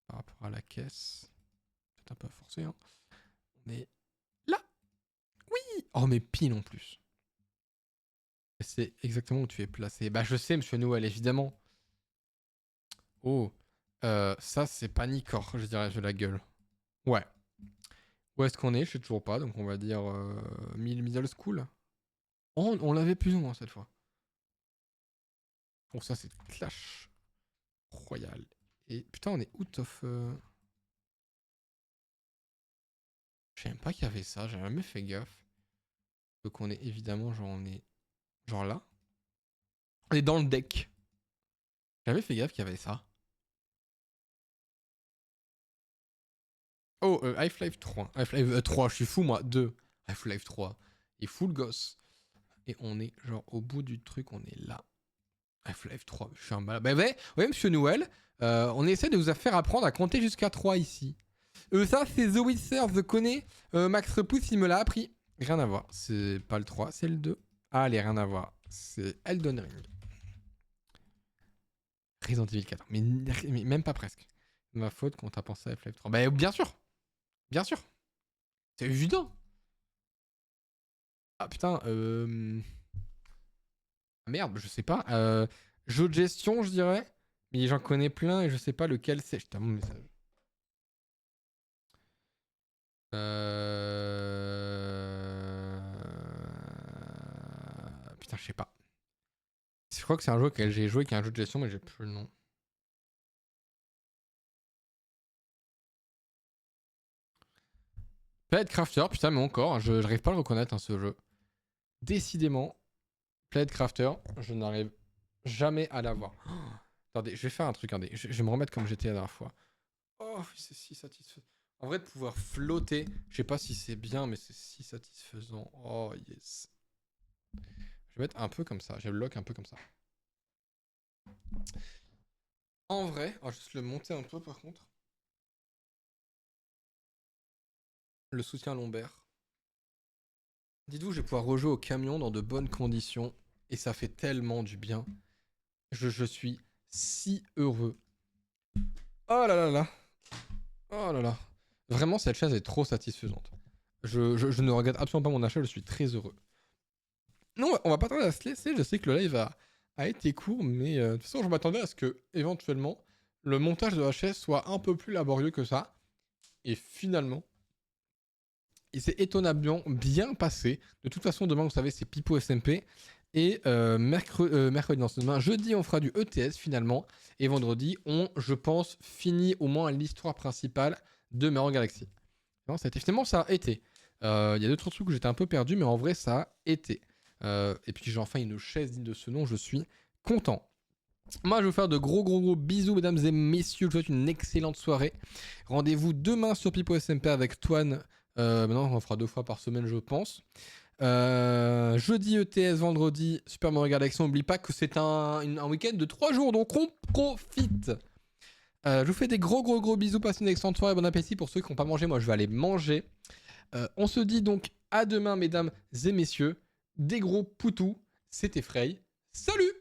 par rapport à la caisse. Peut-être un peu forcé, hein. On est là. Oui! Oh, mais pile en plus. C'est exactement où tu es placé. Bah, je sais, monsieur Noël, évidemment. Oh. Ça, c'est Panicor, je dirais, de la gueule. Ouais. Où est-ce qu'on est? Je sais toujours pas, donc on va dire middle school. Oh, on l'avait plus ou moins cette fois. Bon, ça, c'est Clash Royale. Et putain, on est out of... Je savais même pas qu'il y avait ça, j'ai jamais fait gaffe. Donc on est évidemment, genre, on est... Genre là. On est dans le deck. J'ai jamais fait gaffe qu'il y avait ça. Oh, Half-Life 3. Half-Life 3, je suis fou moi. 2. Half-Life 3. Et full gosse. Et on est genre au bout du truc, on est là. Half-Life 3, je suis un malade. Bah ouais, monsieur Noël, on essaie de vous faire apprendre à compter jusqu'à 3 ici. Ça, c'est The Witcher, The connais. Max Repousse, il me l'a appris. Rien à voir. C'est pas le 3, c'est le 2. Ah, allez, rien à voir. C'est Elden Ring. Resident Evil 4. Mais même pas presque. Ma faute quand t'as pensé à Half-Life 3. Bah, bien sûr. Bien sûr. C'est évident. Ah putain, merde, je sais pas. Jeu de gestion, je dirais. Mais j'en connais plein et je sais pas lequel c'est. Putain, mon message. Putain, je sais pas. Je crois que c'est un jeu auquel j'ai joué qui est un jeu de gestion, mais j'ai plus le nom. Planet Crafter, putain, mais encore, je n'arrive pas à le reconnaître, hein, ce jeu. Décidément, Planet Crafter, je n'arrive jamais à l'avoir. Oh, attendez, je vais faire un truc, attendez. Je vais me remettre comme j'étais la dernière fois. Oh, c'est si satisfaisant. En vrai, de pouvoir flotter, je sais pas si c'est bien, mais c'est si satisfaisant. Oh, yes. Je vais mettre un peu comme ça. Je vais le lock un peu comme ça. En vrai, on va juste le monter un peu par contre. Le soutien lombaire. Dites-vous, je vais pouvoir rejouer au camion dans de bonnes conditions. Et ça fait tellement du bien. Je suis si heureux. Oh là là là. Oh là là. Vraiment, cette chaise est trop satisfaisante. Je ne regrette absolument pas mon achat, je suis très heureux. Non, on va pas tarder à se laisser. Je sais que le live a été court, mais de toute façon, je m'attendais à ce que, éventuellement, le montage de la chaise soit un peu plus laborieux que ça. Et finalement, il s'est étonnamment bien passé. De toute façon, demain, vous savez, c'est Pipo SMP. Et mercredi, non, demain, jeudi, on fera du ETS finalement. Et vendredi, je pense, finit au moins l'histoire principale de Mario Galaxy. Non, finalement, ça a été. Il y a 2-3 trucs où j'étais un peu perdu, mais en vrai, ça a été. Et puis, j'ai enfin une chaise digne de ce nom. Je suis content. Moi, je vais vous faire de gros bisous, mesdames et messieurs. Je vous souhaite une excellente soirée. Rendez-vous demain sur Pipo SMP avec Toine. Maintenant, on en fera 2 fois par semaine, je pense. Jeudi ETS, vendredi Super Mario Galaxy. N'oublie pas que c'est un week-end de 3 jours, donc on profite. Je vous fais des gros bisous. Passez une excellente soirée. Bon appétit pour ceux qui n'ont pas mangé. Moi, je vais aller manger. On se dit donc à demain, mesdames et messieurs. Des gros poutous. C'était Frey. Salut!